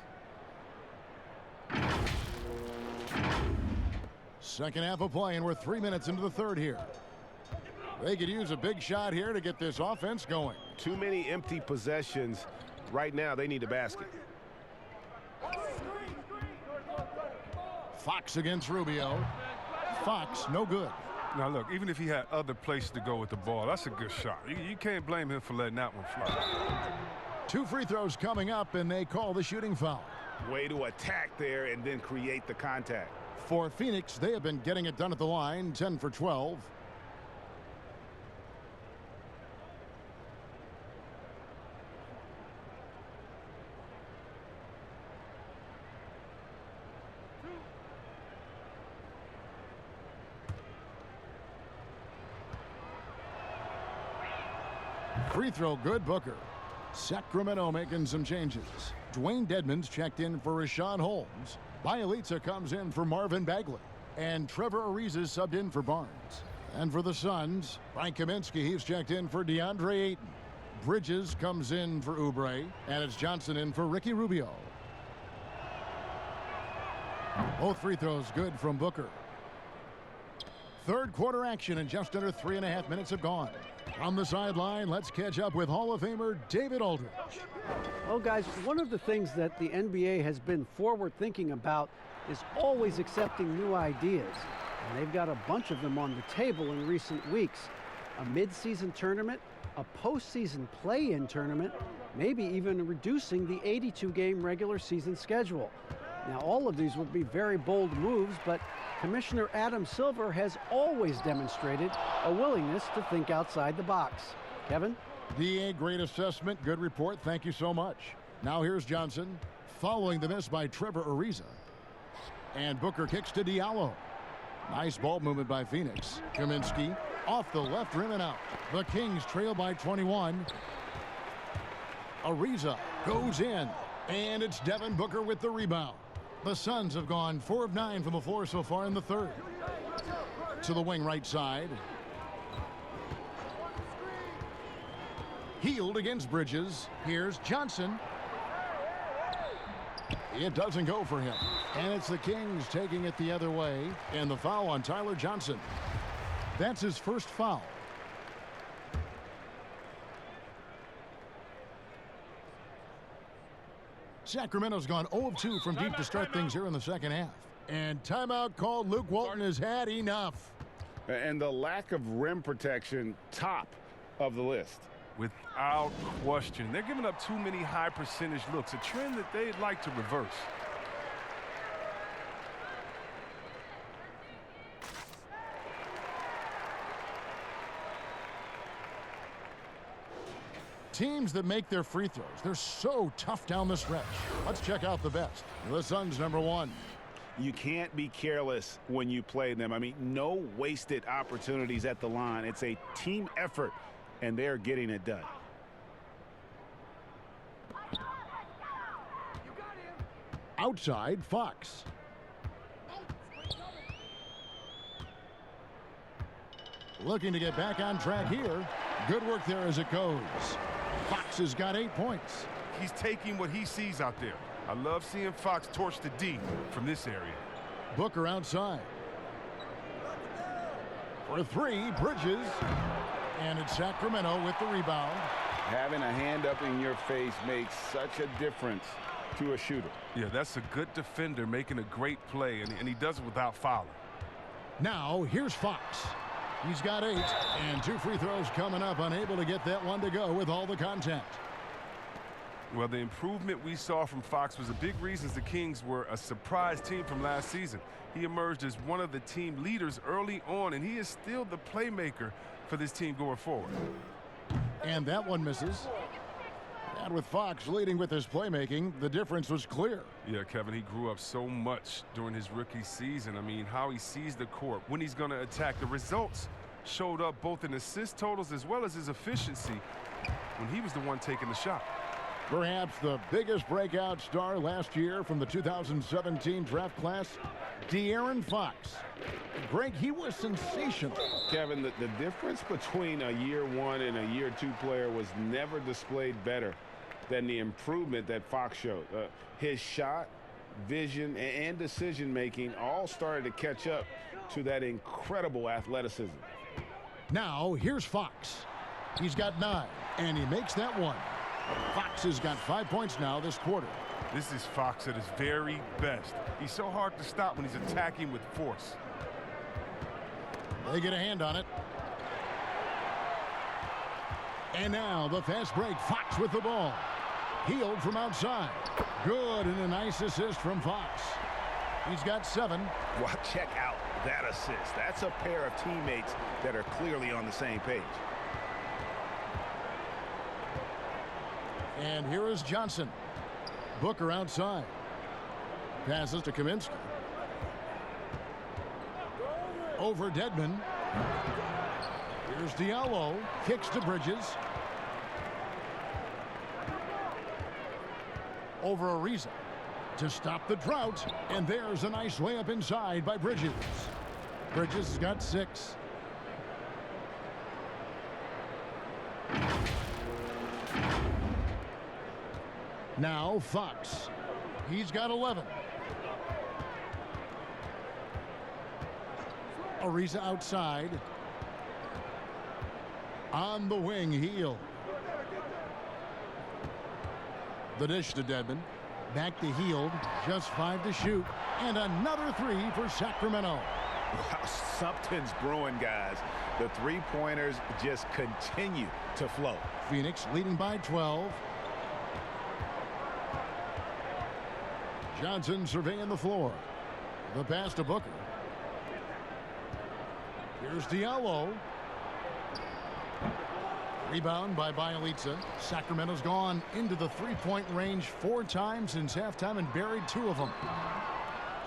Second half of play, and we're 3 minutes into the third here. They could use a big shot here to get this offense going. Too many empty possessions. Right now, they need a basket. Fox against Rubio. Fox, no good. Now, look, even if he had other places to go with the ball, that's a good shot. You can't blame him for letting that one fly. 2 free throws coming up, and they call the shooting foul. Way to attack there and then create the contact. For Phoenix, they have been getting it done at the line, 10 for 12. Free throw good, Booker. Sacramento making some changes. Dwayne Dedmon's checked in for Rashawn Holmes. Bielitsa comes in for Marvin Bagley. And Trevor Ariza subbed in for Barnes. And for the Suns, Frank Kaminsky, he's checked in for DeAndre Ayton. Bridges comes in for Oubre. And it's Johnson in for Ricky Rubio. Both free throws good from Booker. Third quarter action, and just under 3.5 minutes have gone. On the sideline, let's catch up with Hall of Famer David Aldridge. Well, guys, one of the things that the NBA has been forward thinking about is always accepting new ideas. And they've got a bunch of them on the table in recent weeks. A mid-season tournament, a postseason play-in tournament, maybe even reducing the 82-game regular season schedule. Now, all of these would be very bold moves, but Commissioner Adam Silver has always demonstrated a willingness to think outside the box. Kevin? DA, great assessment, good report. Thank you so much. Now here's Johnson, following the miss by Trevor Ariza. And Booker kicks to Diallo. Nice ball movement by Phoenix. Kaminsky off the left rim and out. The Kings trail by 21. Ariza goes in, and it's Devin Booker with the rebound. The Suns have gone 4 of 9 from the floor so far in the third. To the wing right side. Healed against Bridges. Here's Johnson. It doesn't go for him. And it's the Kings taking it the other way. And the foul on Tyler Johnson. That's his first foul. Sacramento's gone 0 of 2 from deep to start things here in the second half. And timeout called. Luke Walton has had enough. And the lack of rim protection, top of the list. Without question. They're giving up too many high percentage looks, a trend that they'd like to reverse. Teams that make their free throws, they're so tough down the stretch. Let's check out the best. The Suns, number 1. You can't be careless when you play them. I mean, no wasted opportunities at the line. It's a team effort, and they're getting it done. Outside, Fox. Looking to get back on track here. Good work there as it goes. Fox has got 8 points. He's taking what he sees out there. I love seeing Fox torch the D from this area. Booker outside. For 3, Bridges. And it's Sacramento with the rebound. Having a hand up in your face makes such a difference to a shooter. Yeah, that's a good defender making a great play, and he does it without fouling. Now, here's Fox. He's got 8, and 2 free throws coming up, unable to get that one to go with all the contact. Well, the improvement we saw from Fox was a big reason the Kings were a surprise team from last season. He emerged as one of the team leaders early on, and he is still the playmaker for this team going forward. And that one misses. And with Fox leading with his playmaking, the difference was clear. Yeah, Kevin, he grew up so much during his rookie season. I mean, how he sees the court, when he's going to attack. The results showed up both in assist totals as well as his efficiency when he was the one taking the shot. Perhaps the biggest breakout star last year from the 2017 draft class, De'Aaron Fox. Greg, he was sensational. Kevin, the difference between a year 1 and a year 2 player was never displayed better than the improvement that Fox showed. His shot, vision, and decision-making all started to catch up to that incredible athleticism. Now, here's Fox. He's got 9, and he makes that one. Fox has got 5 points now this quarter. This is Fox at his very best. He's so hard to stop when he's attacking with force. They get a hand on it. And now the fast break. Fox with the ball. Healed from outside. Good, and a nice assist from Fox. He's got 7. Well, check out that assist. That's a pair of teammates that are clearly on the same page. And here is Johnson. Booker outside. Passes to Kaminsky. Over Dedmon. Here's Diallo. Kicks to Bridges. Over Ariza to stop the drought. And there's a nice layup inside by Bridges. Bridges has got 6. Now Fox. He's got 11. Ariza outside. On the wing, Heel. The dish to Dedmon. Back to Heald. Just 5 to shoot. And another 3 for Sacramento. Wow, something's brewing, guys. The three-pointers just continue to flow. Phoenix leading by 12. Johnson surveying the floor. The pass to Booker. Here's Diallo. Rebound by Bielitsa. Sacramento's gone into the three-point range 4 times since halftime and buried 2 of them.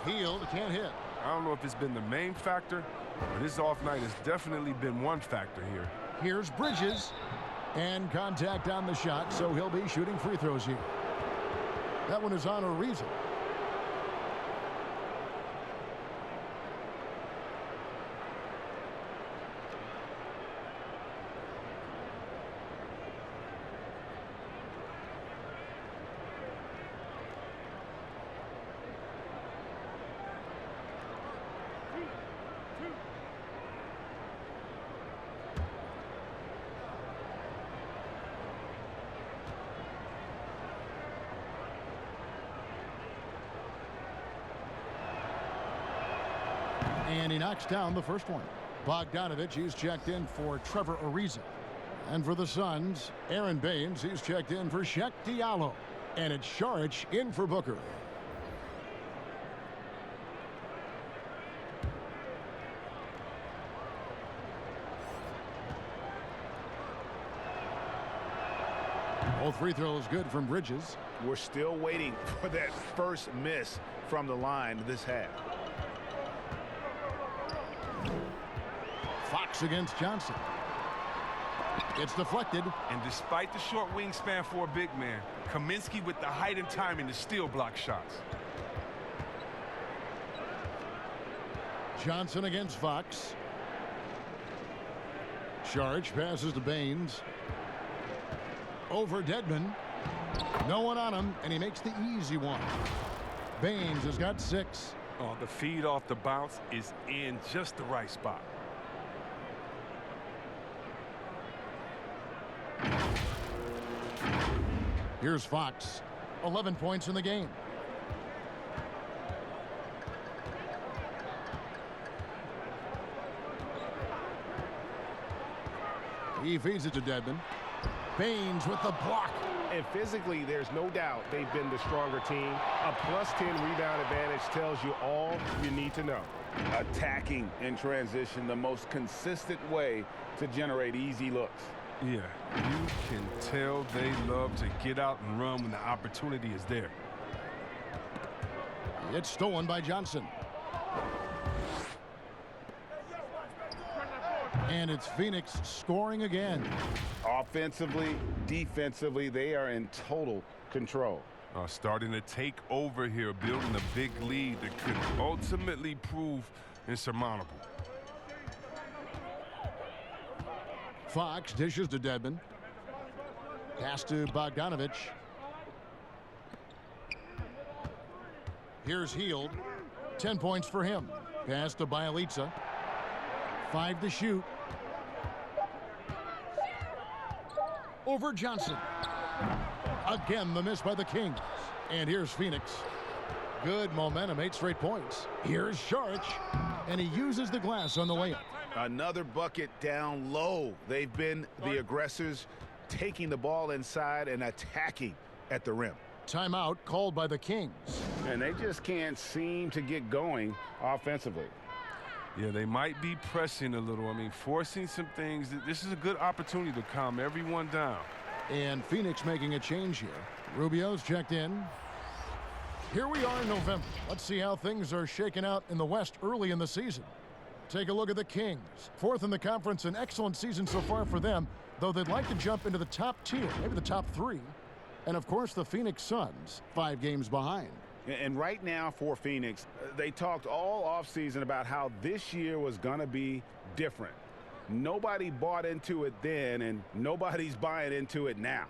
Hield can't hit. I don't know if it's been the main factor, but his off night has definitely been one factor here. Here's Bridges. And contact on the shot, so he'll be shooting free throws here. That one is on Ariza. And he knocks down the first one. Bogdanovich, he's checked in for Trevor Ariza. And for the Suns, Aaron Baines, he's checked in for Shaq Diallo. And it's Saric in for Booker. Both free throws good from Bridges. We're still waiting for that first miss from the line this half. Fox against Johnson. It's deflected. And despite the short wingspan for a big man, Kaminsky with the height and timing to steal block shots. Johnson against Fox. Saric passes to Baines. Over Dedmon. No one on him, and he makes the easy one. Baines has got 6. Oh, the feed off the bounce is in just the right spot. Here's Fox. 11 points in the game. He feeds it to Dedmon. Baines with the block. And physically, there's no doubt they've been the stronger team. A +10 rebound advantage tells you all you need to know. Attacking in transition, the most consistent way to generate easy looks. Yeah, you can tell they love to get out and run when the opportunity is there. It's stolen by Johnson. And it's Phoenix scoring again. Offensively, defensively, they are in total control. Starting to take over here, building a big lead that could ultimately prove insurmountable. Fox dishes to Dedmon. Pass to Bogdanovich. Here's Hield. 10 points for him. Pass to Bielitsa. 5 to shoot. Over Johnson. Again, the miss by the Kings. And here's Phoenix. Good momentum, 8 straight points. Here's Saric, and he uses the glass on the layup. Another bucket down low. They've been the aggressors, taking the ball inside and attacking at the rim. Timeout called by the Kings. And they just can't seem to get going offensively. Yeah, they might be pressing a little. I mean, forcing some things. This is a good opportunity to calm everyone down. And Phoenix making a change here. Rubio's checked in. Here we are in November. Let's see how things are shaking out in the West early in the season. Take a look at the Kings. 4th in the conference, an excellent season so far for them, though they'd like to jump into the top tier, maybe the top 3. And, of course, the Phoenix Suns, 5 games behind. And right now for Phoenix, they talked all offseason about how this year was going to be different. Nobody bought into it then, and nobody's buying into it now.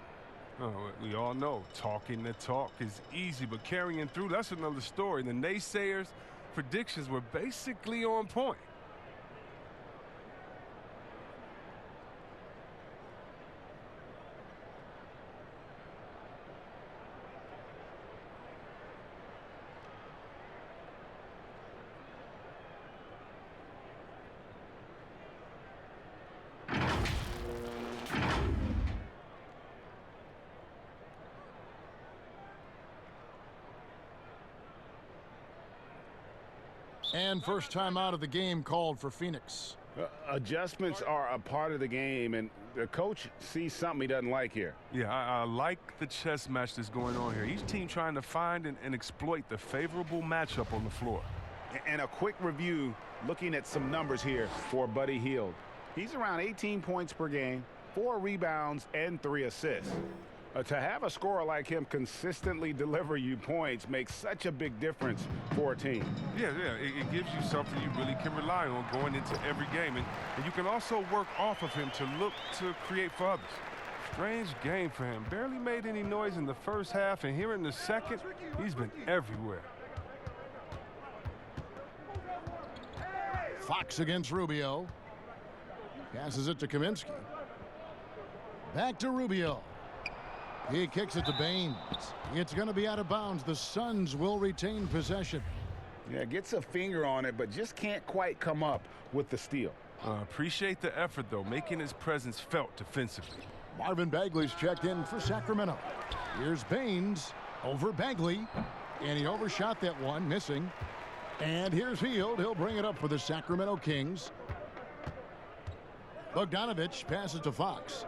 Oh, we all know talking the talk is easy, but carrying through, that's another story. The naysayers' predictions were basically on point. And first time out of the game called for Phoenix. Adjustments are a part of the game, and the coach sees something he doesn't like here. Yeah, I like the chess match that's going on here. Each team trying to find and exploit the favorable matchup on the floor. And a quick review, looking at some numbers here for Buddy Hield. He's around 18 points per game, 4 rebounds, and 3 assists. To have a scorer like him consistently deliver you points makes such a big difference for a team. Yeah, it gives you something you really can rely on going into every game. And you can also work off of him to look to create for others. Strange game for him. Barely made any noise in the first half, and here in the second, he's been everywhere. Fox against Rubio. Passes it to Kaminsky. Back to Rubio. He kicks it to Baines. It's going to be out of bounds. The Suns will retain possession. Yeah, gets a finger on it, but just can't quite come up with the steal. Appreciate the effort, though, making his presence felt defensively. Marvin Bagley's checked in for Sacramento. Here's Baines over Bagley, and he overshot that one, missing. And here's Hield. He'll bring it up for the Sacramento Kings. Bogdanovich passes to Fox.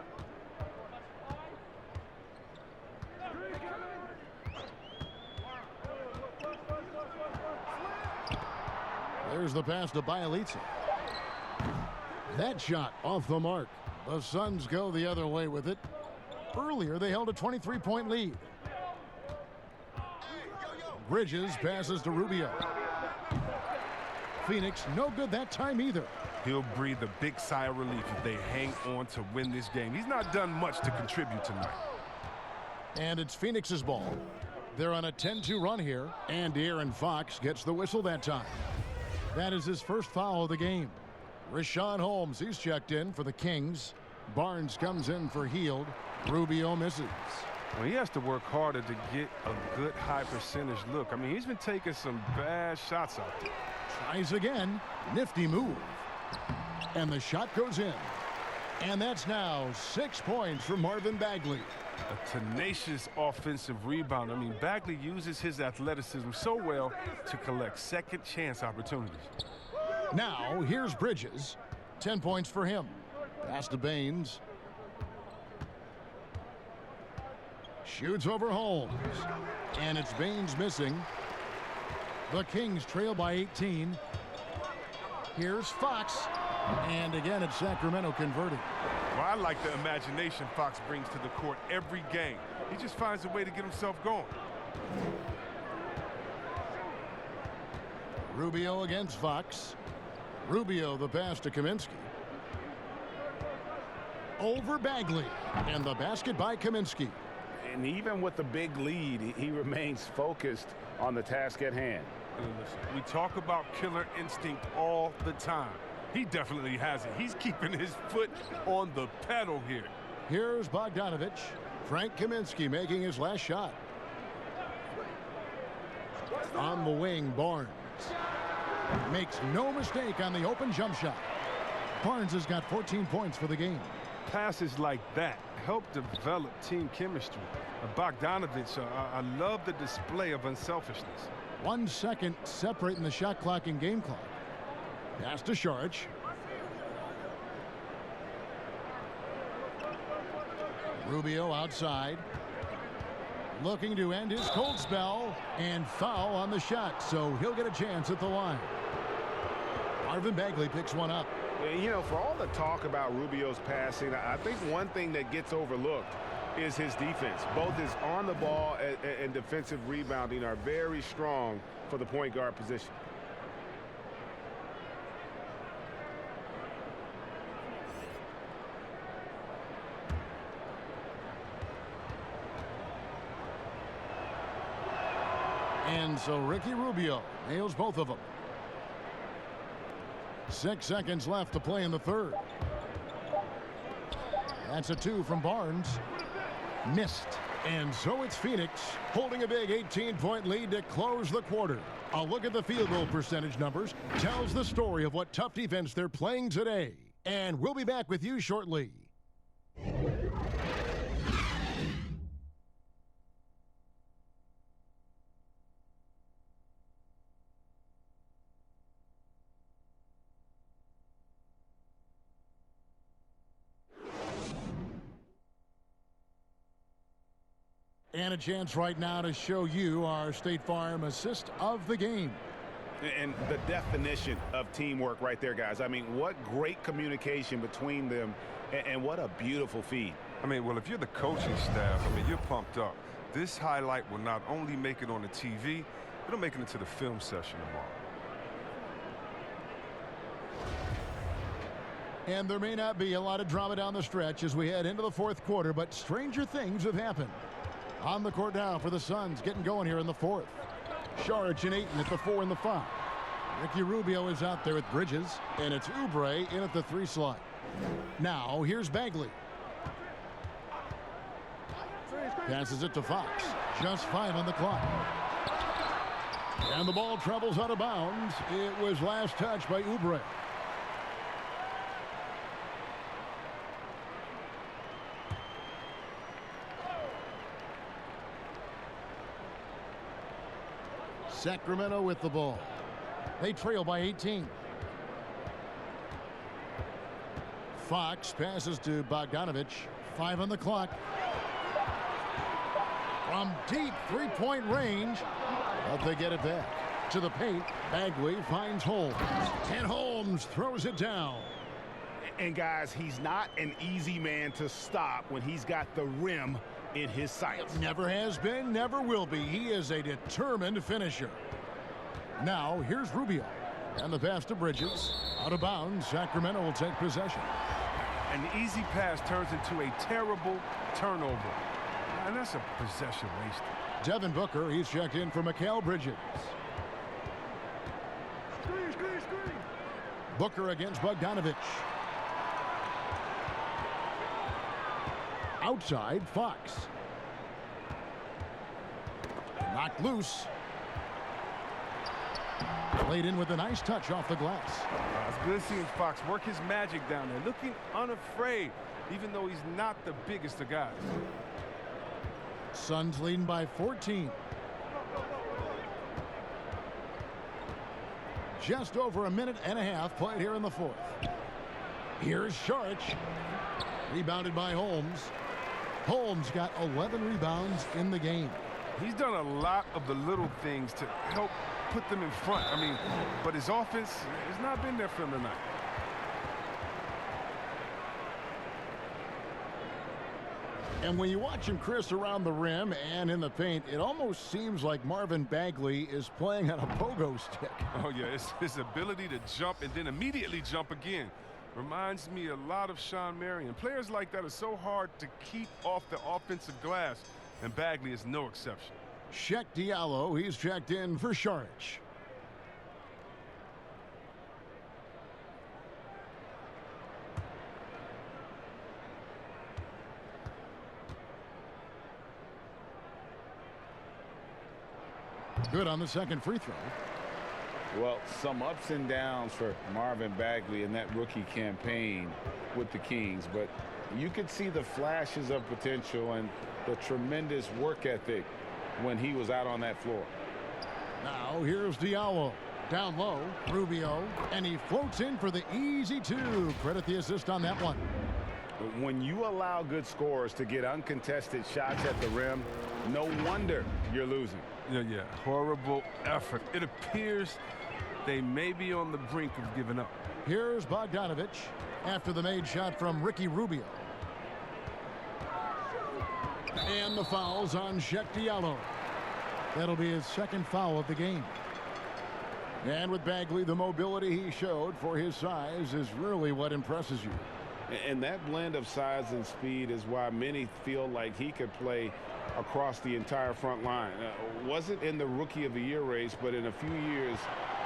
There's the pass to Bielitsa. That shot off the mark. The Suns go the other way with it. Earlier, they held a 23-point lead. Bridges passes to Rubio. Phoenix, no good that time either. He'll breathe a big sigh of relief if they hang on to win this game. He's not done much to contribute tonight. And it's Phoenix's ball. They're on a 10-2 run here, and De'Aaron Fox gets the whistle that time. That is his first foul of the game. Richaun Holmes, he's checked in for the Kings. Barnes comes in for Hield. Rubio misses. Well, he has to work harder to get a good high percentage look. I mean, he's been taking some bad shots out there. Tries again. Nifty move. And the shot goes in. And that's now 6 points for Marvin Bagley. A tenacious offensive rebound. I mean, Bagley uses his athleticism so well to collect second chance opportunities. Now, here's Bridges. 10 points for him. Pass to Baines. Shoots over Holmes. And it's Baines missing. The Kings trail by 18. Here's Fox. And again, it's Sacramento converting. Well, I like the imagination Fox brings to the court every game. He just finds a way to get himself going. Rubio against Fox. Rubio the pass to Kaminsky. Over Bagley. And the basket by Kaminsky. And even with the big lead, he remains focused on the task at hand. We talk about killer instinct all the time. He definitely has it. He's keeping his foot on the pedal here. Here's Bogdanovich. Frank Kaminsky making his last shot. On the wing, Barnes. Makes no mistake on the open jump shot. Barnes has got 14 points for the game. Passes like that help develop team chemistry. Bogdanovich, I love the display of unselfishness. 1 second separating the shot clock and game clock. Pass to Sharch. Rubio outside. Looking to end his cold spell. And foul on the shot, so he'll get a chance at the line. Marvin Bagley picks one up. You know, for all the talk about Rubio's passing, I think one thing that gets overlooked is his defense. Both his on the ball and defensive rebounding are very strong for the point guard position. And so Ricky Rubio nails both of them. 6 seconds left to play in the third. That's a 2 from Barnes. Missed. And so it's Phoenix holding a big 18-point lead to close the quarter. A look at the field goal percentage numbers tells the story of what tough defense they're playing today. And we'll be back with you shortly. And a chance right now to show you our State Farm assist of the game. And the definition of teamwork right there, guys. I mean, what great communication between them, and what a beautiful feed. I mean, well, if you're the coaching staff, I mean, you're pumped up. This highlight will not only make it on the TV, it'll make it into the film session tomorrow. And there may not be a lot of drama down the stretch as we head into the fourth quarter, but stranger things have happened. On the court now for the Suns, getting going here in the fourth. Saric and Ayton at the 4 and the 5. Ricky Rubio is out there with Bridges, and it's Oubre in at the 3 slot. Now, here's Bagley. Passes it to Fox. Just 5 on the clock. And the ball travels out of bounds. It was last touched by Oubre. Sacramento with the ball. They trail by 18. Fox passes to Bogdanovich. 5 on the clock. From deep three-point range, but they get it back. To the paint, Bagley finds Holmes. And Holmes throws it down. And guys, he's not an easy man to stop when he's got the rim in his sights. Never has been, never will be. He is a determined finisher. Now, here's Rubio. And the pass to Bridges. Out of bounds, Sacramento will take possession. An easy pass turns into a terrible turnover. And that's a possession wasted. Devin Booker, he's checked in for Mikal Bridges. Screen. Booker against Bogdanovich. Outside, Fox. Knocked loose. Laid in with a nice touch off the glass. It's good seeing Fox work his magic down there, looking unafraid, even though he's not the biggest of guys. Suns leading by 14. Just over a minute and a half played here in the fourth. Here's Saric. Rebounded by Holmes. Holmes got 11 rebounds in the game. He's done a lot of the little things to help put them in front. I mean, but his offense has not been there for him tonight. And when you watch him, Chris, around the rim and in the paint, it almost seems like Marvin Bagley is playing on a pogo stick. Oh, yeah, it's his ability to jump and then immediately jump again. Reminds me a lot of Sean Marion. Players like that are so hard to keep off the offensive glass, and Bagley is no exception. Shaq Diallo, he's checked in for Saric. Good on the second free throw. Well, some ups and downs for Marvin Bagley in that rookie campaign with the Kings, but you could see the flashes of potential and the tremendous work ethic when he was out on that floor. Now here's Diallo. Down low, Rubio, and he floats in for the easy 2. Credit the assist on that one. When you allow good scorers to get uncontested shots at the rim, no wonder you're losing. Yeah, horrible effort. It appears they may be on the brink of giving up. Here's Bogdanovich after the made shot from Ricky Rubio. And the foul's on Shaq Diallo. That'll be his second foul of the game. And with Bagley, the mobility he showed for his size is really what impresses you. And that blend of size and speed is why many feel like he could play across the entire front line. Wasn't in the Rookie of the Year race, but in a few years,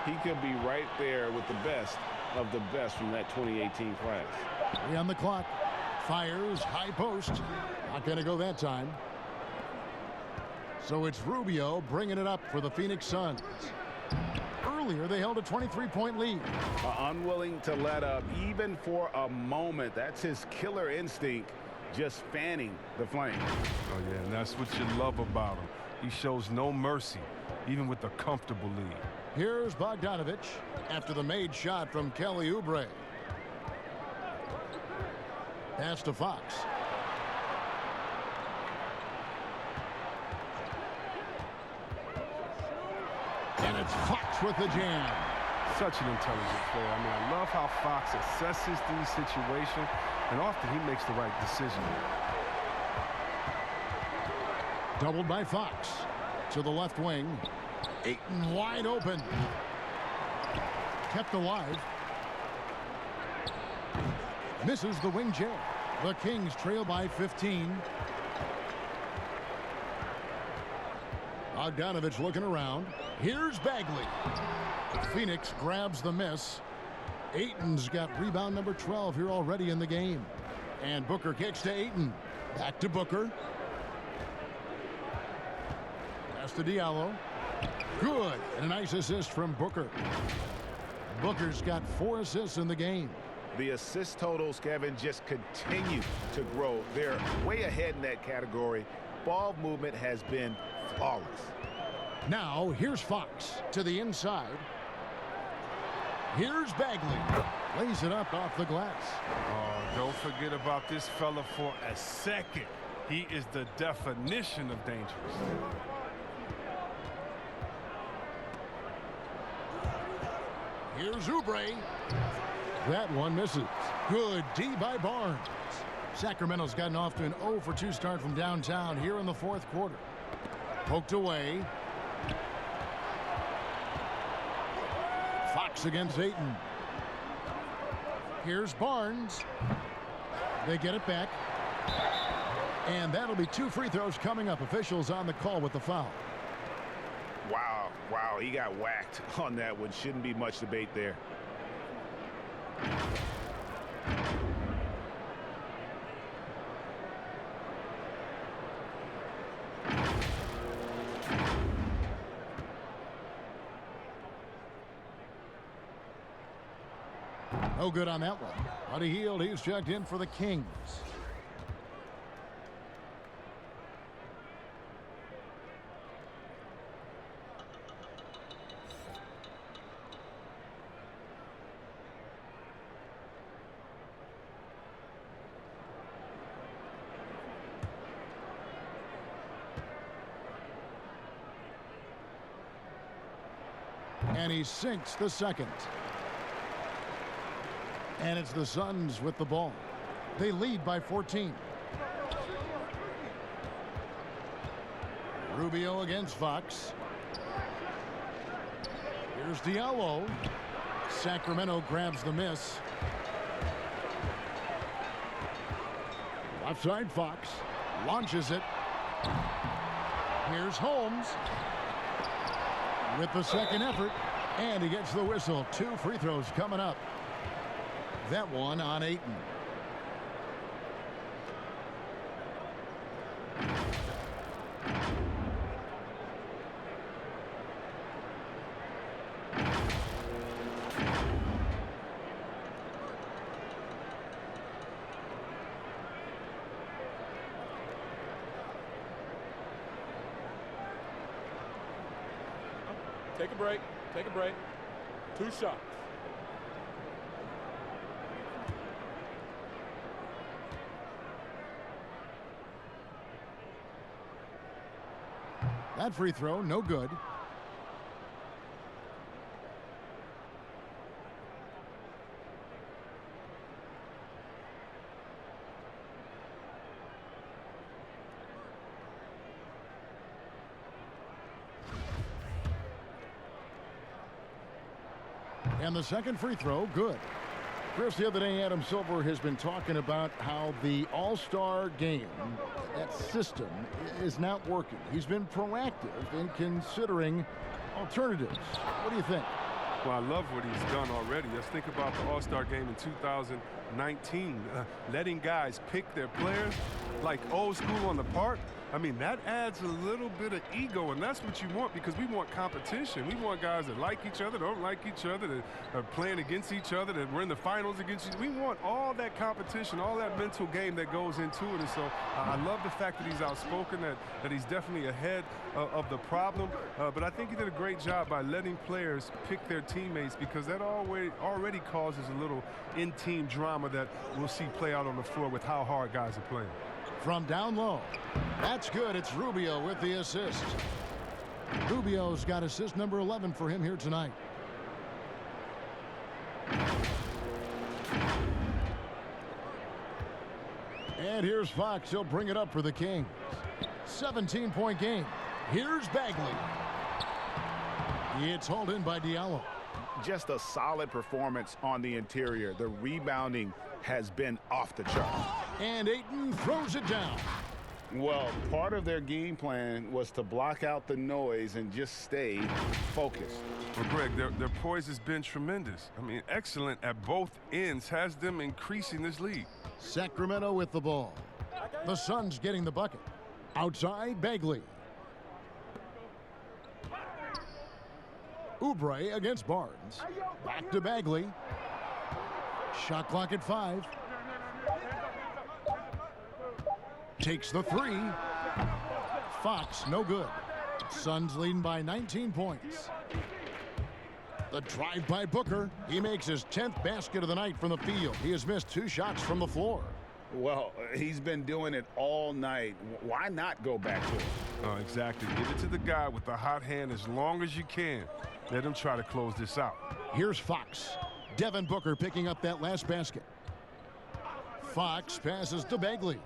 he could be right there with the best of the best from that 2018 class. 3 on the clock. Fires, high post. Not going to go that time. So it's Rubio bringing it up for the Phoenix Suns. Earlier, they held a 23-point lead. Unwilling to let up even for a moment. That's his killer instinct, just fanning the flame. Oh, yeah, and that's what you love about him. He shows no mercy, even with a comfortable lead. Here's Bogdanovich after the made shot from Kelly Oubre. Pass to Fox. And it's Fox with the jam. Such an intelligent player. I mean, I love how Fox assesses these situations, and often he makes the right decision. Doubled by Fox. To the left wing. Ayton wide open. Kept alive. Misses the wing jam. The Kings trail by 15. Bogdanovich looking around. Here's Bagley. Phoenix grabs the miss. Ayton's got rebound number 12 here already in the game. And Booker kicks to Ayton. Back to Booker. Pass to Diallo. Good. And a nice assist from Booker. Booker's got 4 assists in the game. The assist totals, Kevin, just continue to grow. They're way ahead in that category. Ball movement has been flawless. Now, here's Fox to the inside. Here's Bagley. Lays it up off the glass. Oh, don't forget about this fella for a second. He is the definition of dangerous. Here's Oubre. That one misses. Good D by Barnes. Sacramento's gotten off to an 0 for 2 start from downtown here in the 4th quarter. Poked away. Fox against Ayton. Here's Barnes. They get it back. And that'll be 2 free throws coming up. Officials on the call with the foul. Wow, he got whacked on that one. Shouldn't be much debate there. No good on that one. Buddy Hield, he's checked in for the Kings. And he sinks the second. And it's the Suns with the ball. They lead by 14. Rubio against Fox. Here's Diallo. Sacramento grabs the miss. Left side Fox. Launches it. Here's Holmes. With the second effort. And he gets the whistle. 2 free throws coming up. That one on Ayton. Take a break. Take a break. 2 shots. That free throw, no good. And the second free throw, good. Chris, the other day, Adam Silver has been talking about how the All-Star game, that system, is not working. He's been proactive in considering alternatives. What do you think? Well, I love what he's done already. Let's think about the All-Star game in 2019. Letting guys pick their players like old school on the park. I mean, that adds a little bit of ego, and that's what you want because we want competition. We want guys that like each other, don't like each other, that are playing against each other, that we're in the finals against each other. We want all that competition, all that mental game that goes into it. And so I love the fact that he's outspoken, that he's definitely ahead of the problem. But I think he did a great job by letting players pick their teammates because that already causes a little in-team drama that we'll see play out on the floor with how hard guys are playing. From down low. That's good. It's Rubio with the assist. Rubio's got assist number 11 for him here tonight. And here's Fox. He'll bring it up for the Kings. 17-point game. Here's Bagley. It's hauled in by Diallo. Just a solid performance on the interior. The rebounding has been off the chart. And Ayton throws it down. Well, part of their game plan was to block out the noise and just stay focused. Well, Greg, their poise has been tremendous. I mean, excellent at both ends, has them increasing this lead. Sacramento with the ball. The Suns getting the bucket. Outside, Bagley. Oubre against Barnes. Back to Bagley. Shot clock at 5. Takes the 3. Fox, no good. Suns leading by 19 points. The drive by Booker. He makes his 10th basket of the night from the field. He has missed 2 shots from the floor. Well, he's been doing it all night. Why not go back to it? Oh, exactly. Give it to the guy with the hot hand as long as you can. Let him try to close this out. Here's Fox. Devin Booker picking up that last basket. Fox passes to Bagley.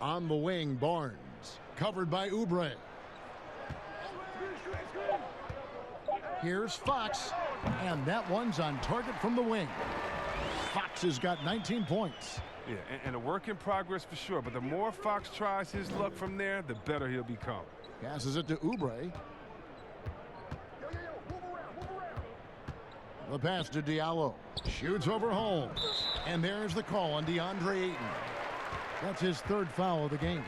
On the wing, Barnes. Covered by Oubre. Here's Fox. And that one's on target from the wing. Fox has got 19 points. Yeah, and a work in progress for sure. But the more Fox tries his luck from there, the better he'll become. Passes it to Oubre. The pass to Diallo. Shoots over Holmes. And there's the call on DeAndre Ayton. That's his 3rd foul of the game.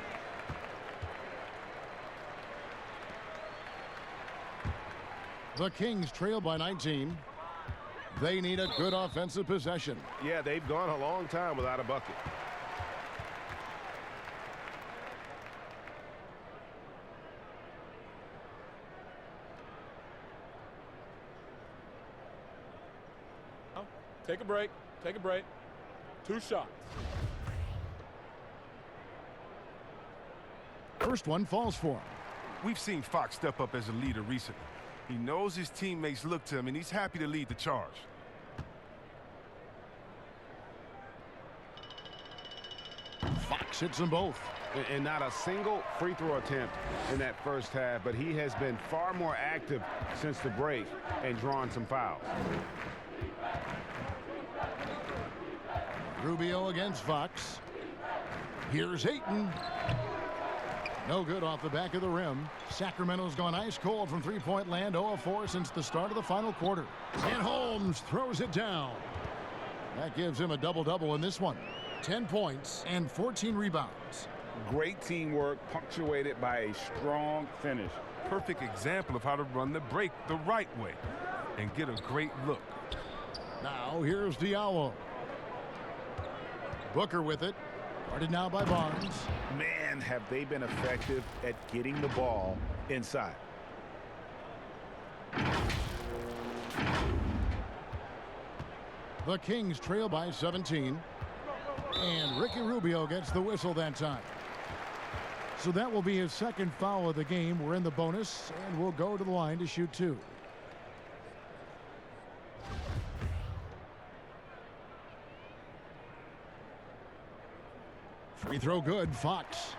The Kings trail by 19. They need a good offensive possession. Yeah, they've gone a long time without a bucket. Take a break. Take a break. 2 shots. First one falls for him. We've seen Fox step up as a leader recently. He knows his teammates look to him, and he's happy to lead the charge. Fox hits them both. And not a single free throw attempt in that first half, but he has been far more active since the break and drawn some fouls. Rubio against Fox. Here's Ayton. No good off the back of the rim. Sacramento's gone ice cold from three-point land, 0 of 4 since the start of the final quarter. And Holmes throws it down. That gives him a double-double in this one. 10 points and 14 rebounds. Great teamwork punctuated by a strong finish. Perfect example of how to run the break the right way and get a great look. Now here's Diallo. Booker with it. Guarded now by Barnes. Man, have they been effective at getting the ball inside. The Kings trail by 17. And Ricky Rubio gets the whistle that time. So that will be his 2nd foul of the game. We're in the bonus, and we'll go to the line to shoot 2. Free throw good, Fox.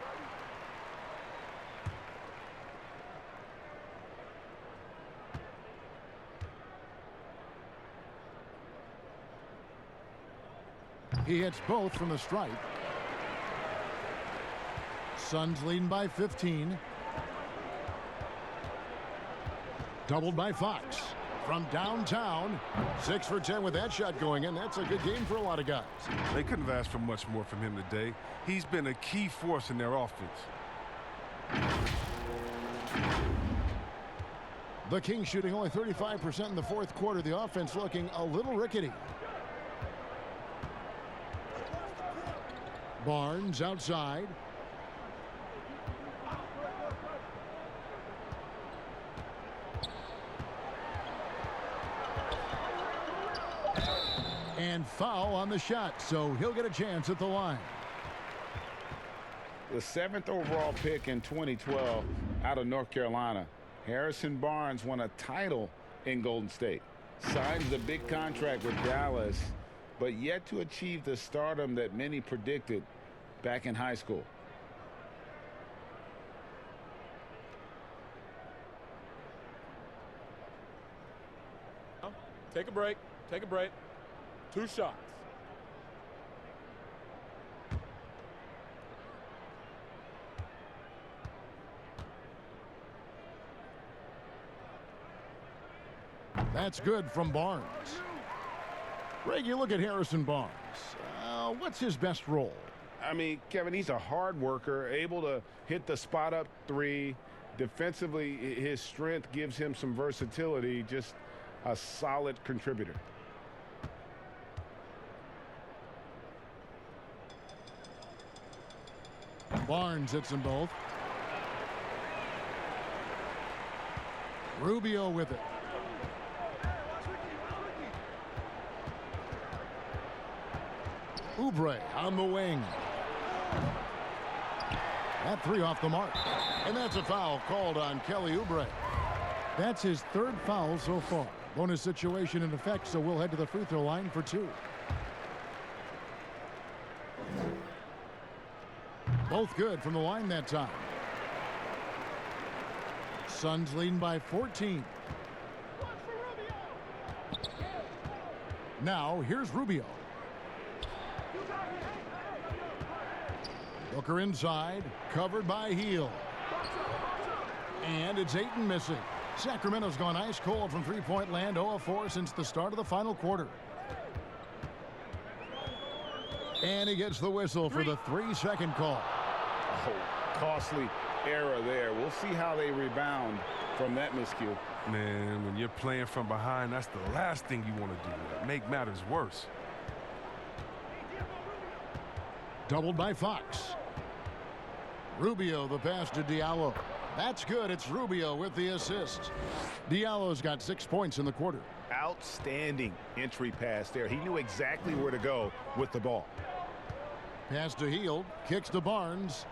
He hits both from the stripe. Suns leading by 15. Doubled by Fox. From downtown, 6 for 10 with that shot going in. That's a good game for a lot of guys. They couldn't have asked for much more from him today. He's been a key force in their offense. The Kings shooting only 35% in the 4th quarter. The offense looking a little rickety. Barnes outside. And foul on the shot, so he'll get a chance at the line. The 7th overall pick in 2012 out of North Carolina. Harrison Barnes won a title in Golden State. Signs the big contract with Dallas, but yet to achieve the stardom that many predicted back in high school. Take a break. Take a break. 2 shots. That's good from Barnes. Greg, you look at Harrison Barnes. What's his best role? I mean, Kevin, he's a hard worker, able to hit the spot up 3. Defensively, his strength gives him some versatility, just a solid contributor. Barnes hits them both. Rubio with it. Oubre on the wing. That 3 off the mark. And that's a foul called on Kelly Oubre. That's his 3rd foul so far. Bonus situation in effect, so we'll head to the free throw line for 2. Both good from the line that time. Suns leading by 14. Now here's Rubio. Booker inside, covered by Hield. And it's Ayton missing. Sacramento's gone ice cold from three-point land, 0 of 4 since the start of the final quarter. And he gets the whistle for the 3-second call. Oh, costly error there. We'll see how they rebound from that miscue. Man, when you're playing from behind, that's the last thing you want to do. Make matters worse. Doubled by Fox. Rubio the pass to Diallo. That's good. It's Rubio with the assist. Diallo's got 6 points in the quarter. Outstanding entry pass there. He knew exactly where to go with the ball. Pass to Hield. Kicks to Barnes.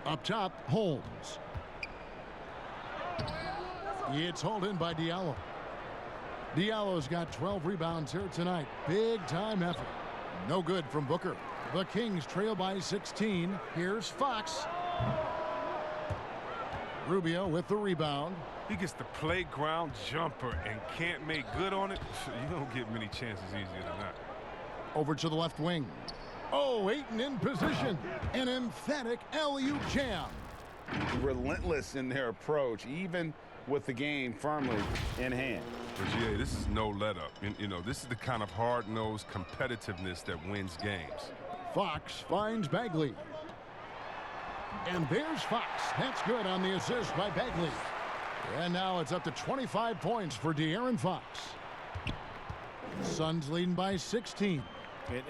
Up top, Holmes. It's hauled in by Diallo. Diallo's got 12 rebounds here tonight. Big time effort. No good from Booker. The Kings trail by 16. Here's Fox. Rubio with the rebound. He gets the playground jumper and can't make good on it. You don't get many chances easier than that. Over to the left wing. Oh, Ayton in position. An emphatic alley-oop jam. Relentless in their approach, even with the game firmly in hand. But yeah, this is no let-up. You know, this is the kind of hard-nosed competitiveness that wins games. Fox finds Bagley. And there's Fox. That's good on the assist by Bagley. And now it's up to 25 points for De'Aaron Fox. Suns leading by 16.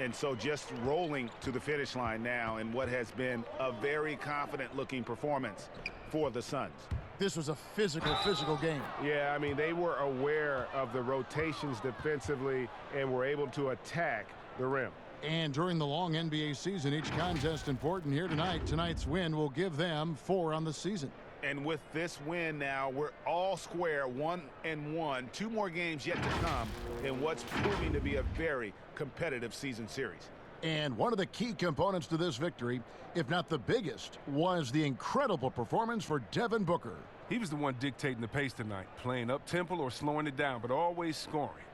And so just rolling to the finish line now in what has been a very confident-looking performance for the Suns. This was a physical game. Yeah, I mean, they were aware of the rotations defensively and were able to attack the rim. And during the long NBA season, each contest important here tonight. Tonight's win will give them 4 on the season. And with this win now, we're all square, 1-1. 2 more games yet to come in what's proving to be a very competitive season series. And one of the key components to this victory, if not the biggest, was the incredible performance for Devin Booker. He was the one dictating the pace tonight, playing up-tempo or slowing it down, but always scoring.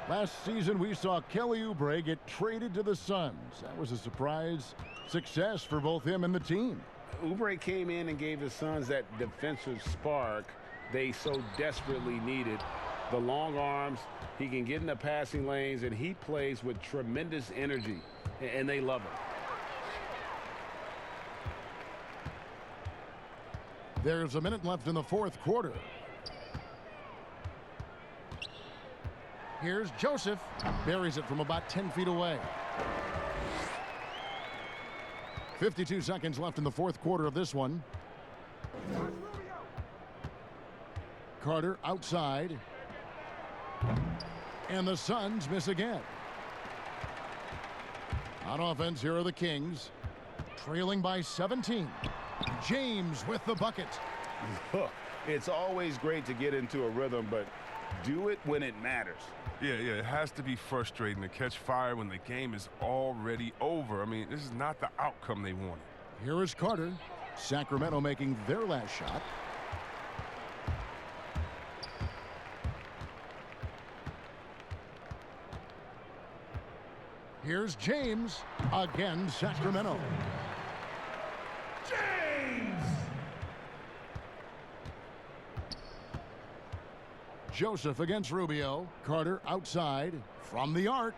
Last season, we saw Kelly Oubre get traded to the Suns. That was a surprise success for both him and the team. Oubre came in and gave the Suns that defensive spark they so desperately needed. The long arms, he can get in the passing lanes, and he plays with tremendous energy, and they love him. There's a minute left in the fourth quarter. Here's Joseph. Buries it from about 10 feet away. 52 seconds left in the fourth quarter of this one. Carter outside. And the Suns miss again. On offense, here are the Kings. Trailing by 17. James with the bucket. It's always great to get into a rhythm, but do it when it matters. Yeah, it has to be frustrating to catch fire when the game is already over. I mean, this is not the outcome they wanted. Here is Carter. Sacramento making their last shot. Here's James. Again, Sacramento. James! Joseph against Rubio. Carter outside from the arc.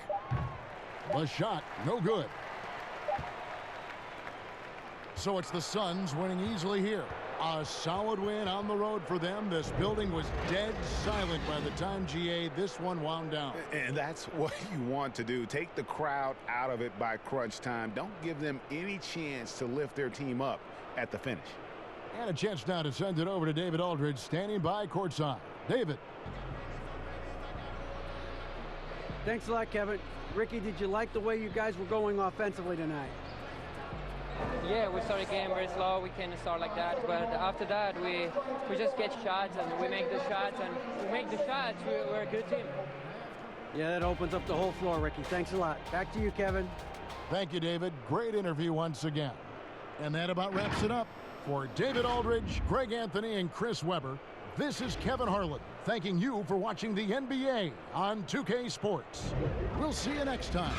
The shot, no good. So it's the Suns winning easily here. A solid win on the road for them. This building was dead silent by the time, GA, this one wound down. And that's what you want to do. Take the crowd out of it by crunch time. Don't give them any chance to lift their team up at the finish. And a chance now to send it over to David Aldridge, standing by courtside. David. Thanks a lot, Kevin. Ricky, did you like the way you guys were going offensively tonight? Yeah, we started the game very slow. We can start like that, but after that, we just get shots and we make the shots, and we make the shots. We're a good team. Yeah, that opens up the whole floor, Ricky. Thanks a lot. Back to you, Kevin. Thank you, David. Great interview once again. And that about wraps it up. For David Aldridge, Greg Anthony, and Chris Webber, this is Kevin Harlan thanking you for watching the NBA on 2K Sports. We'll see you next time.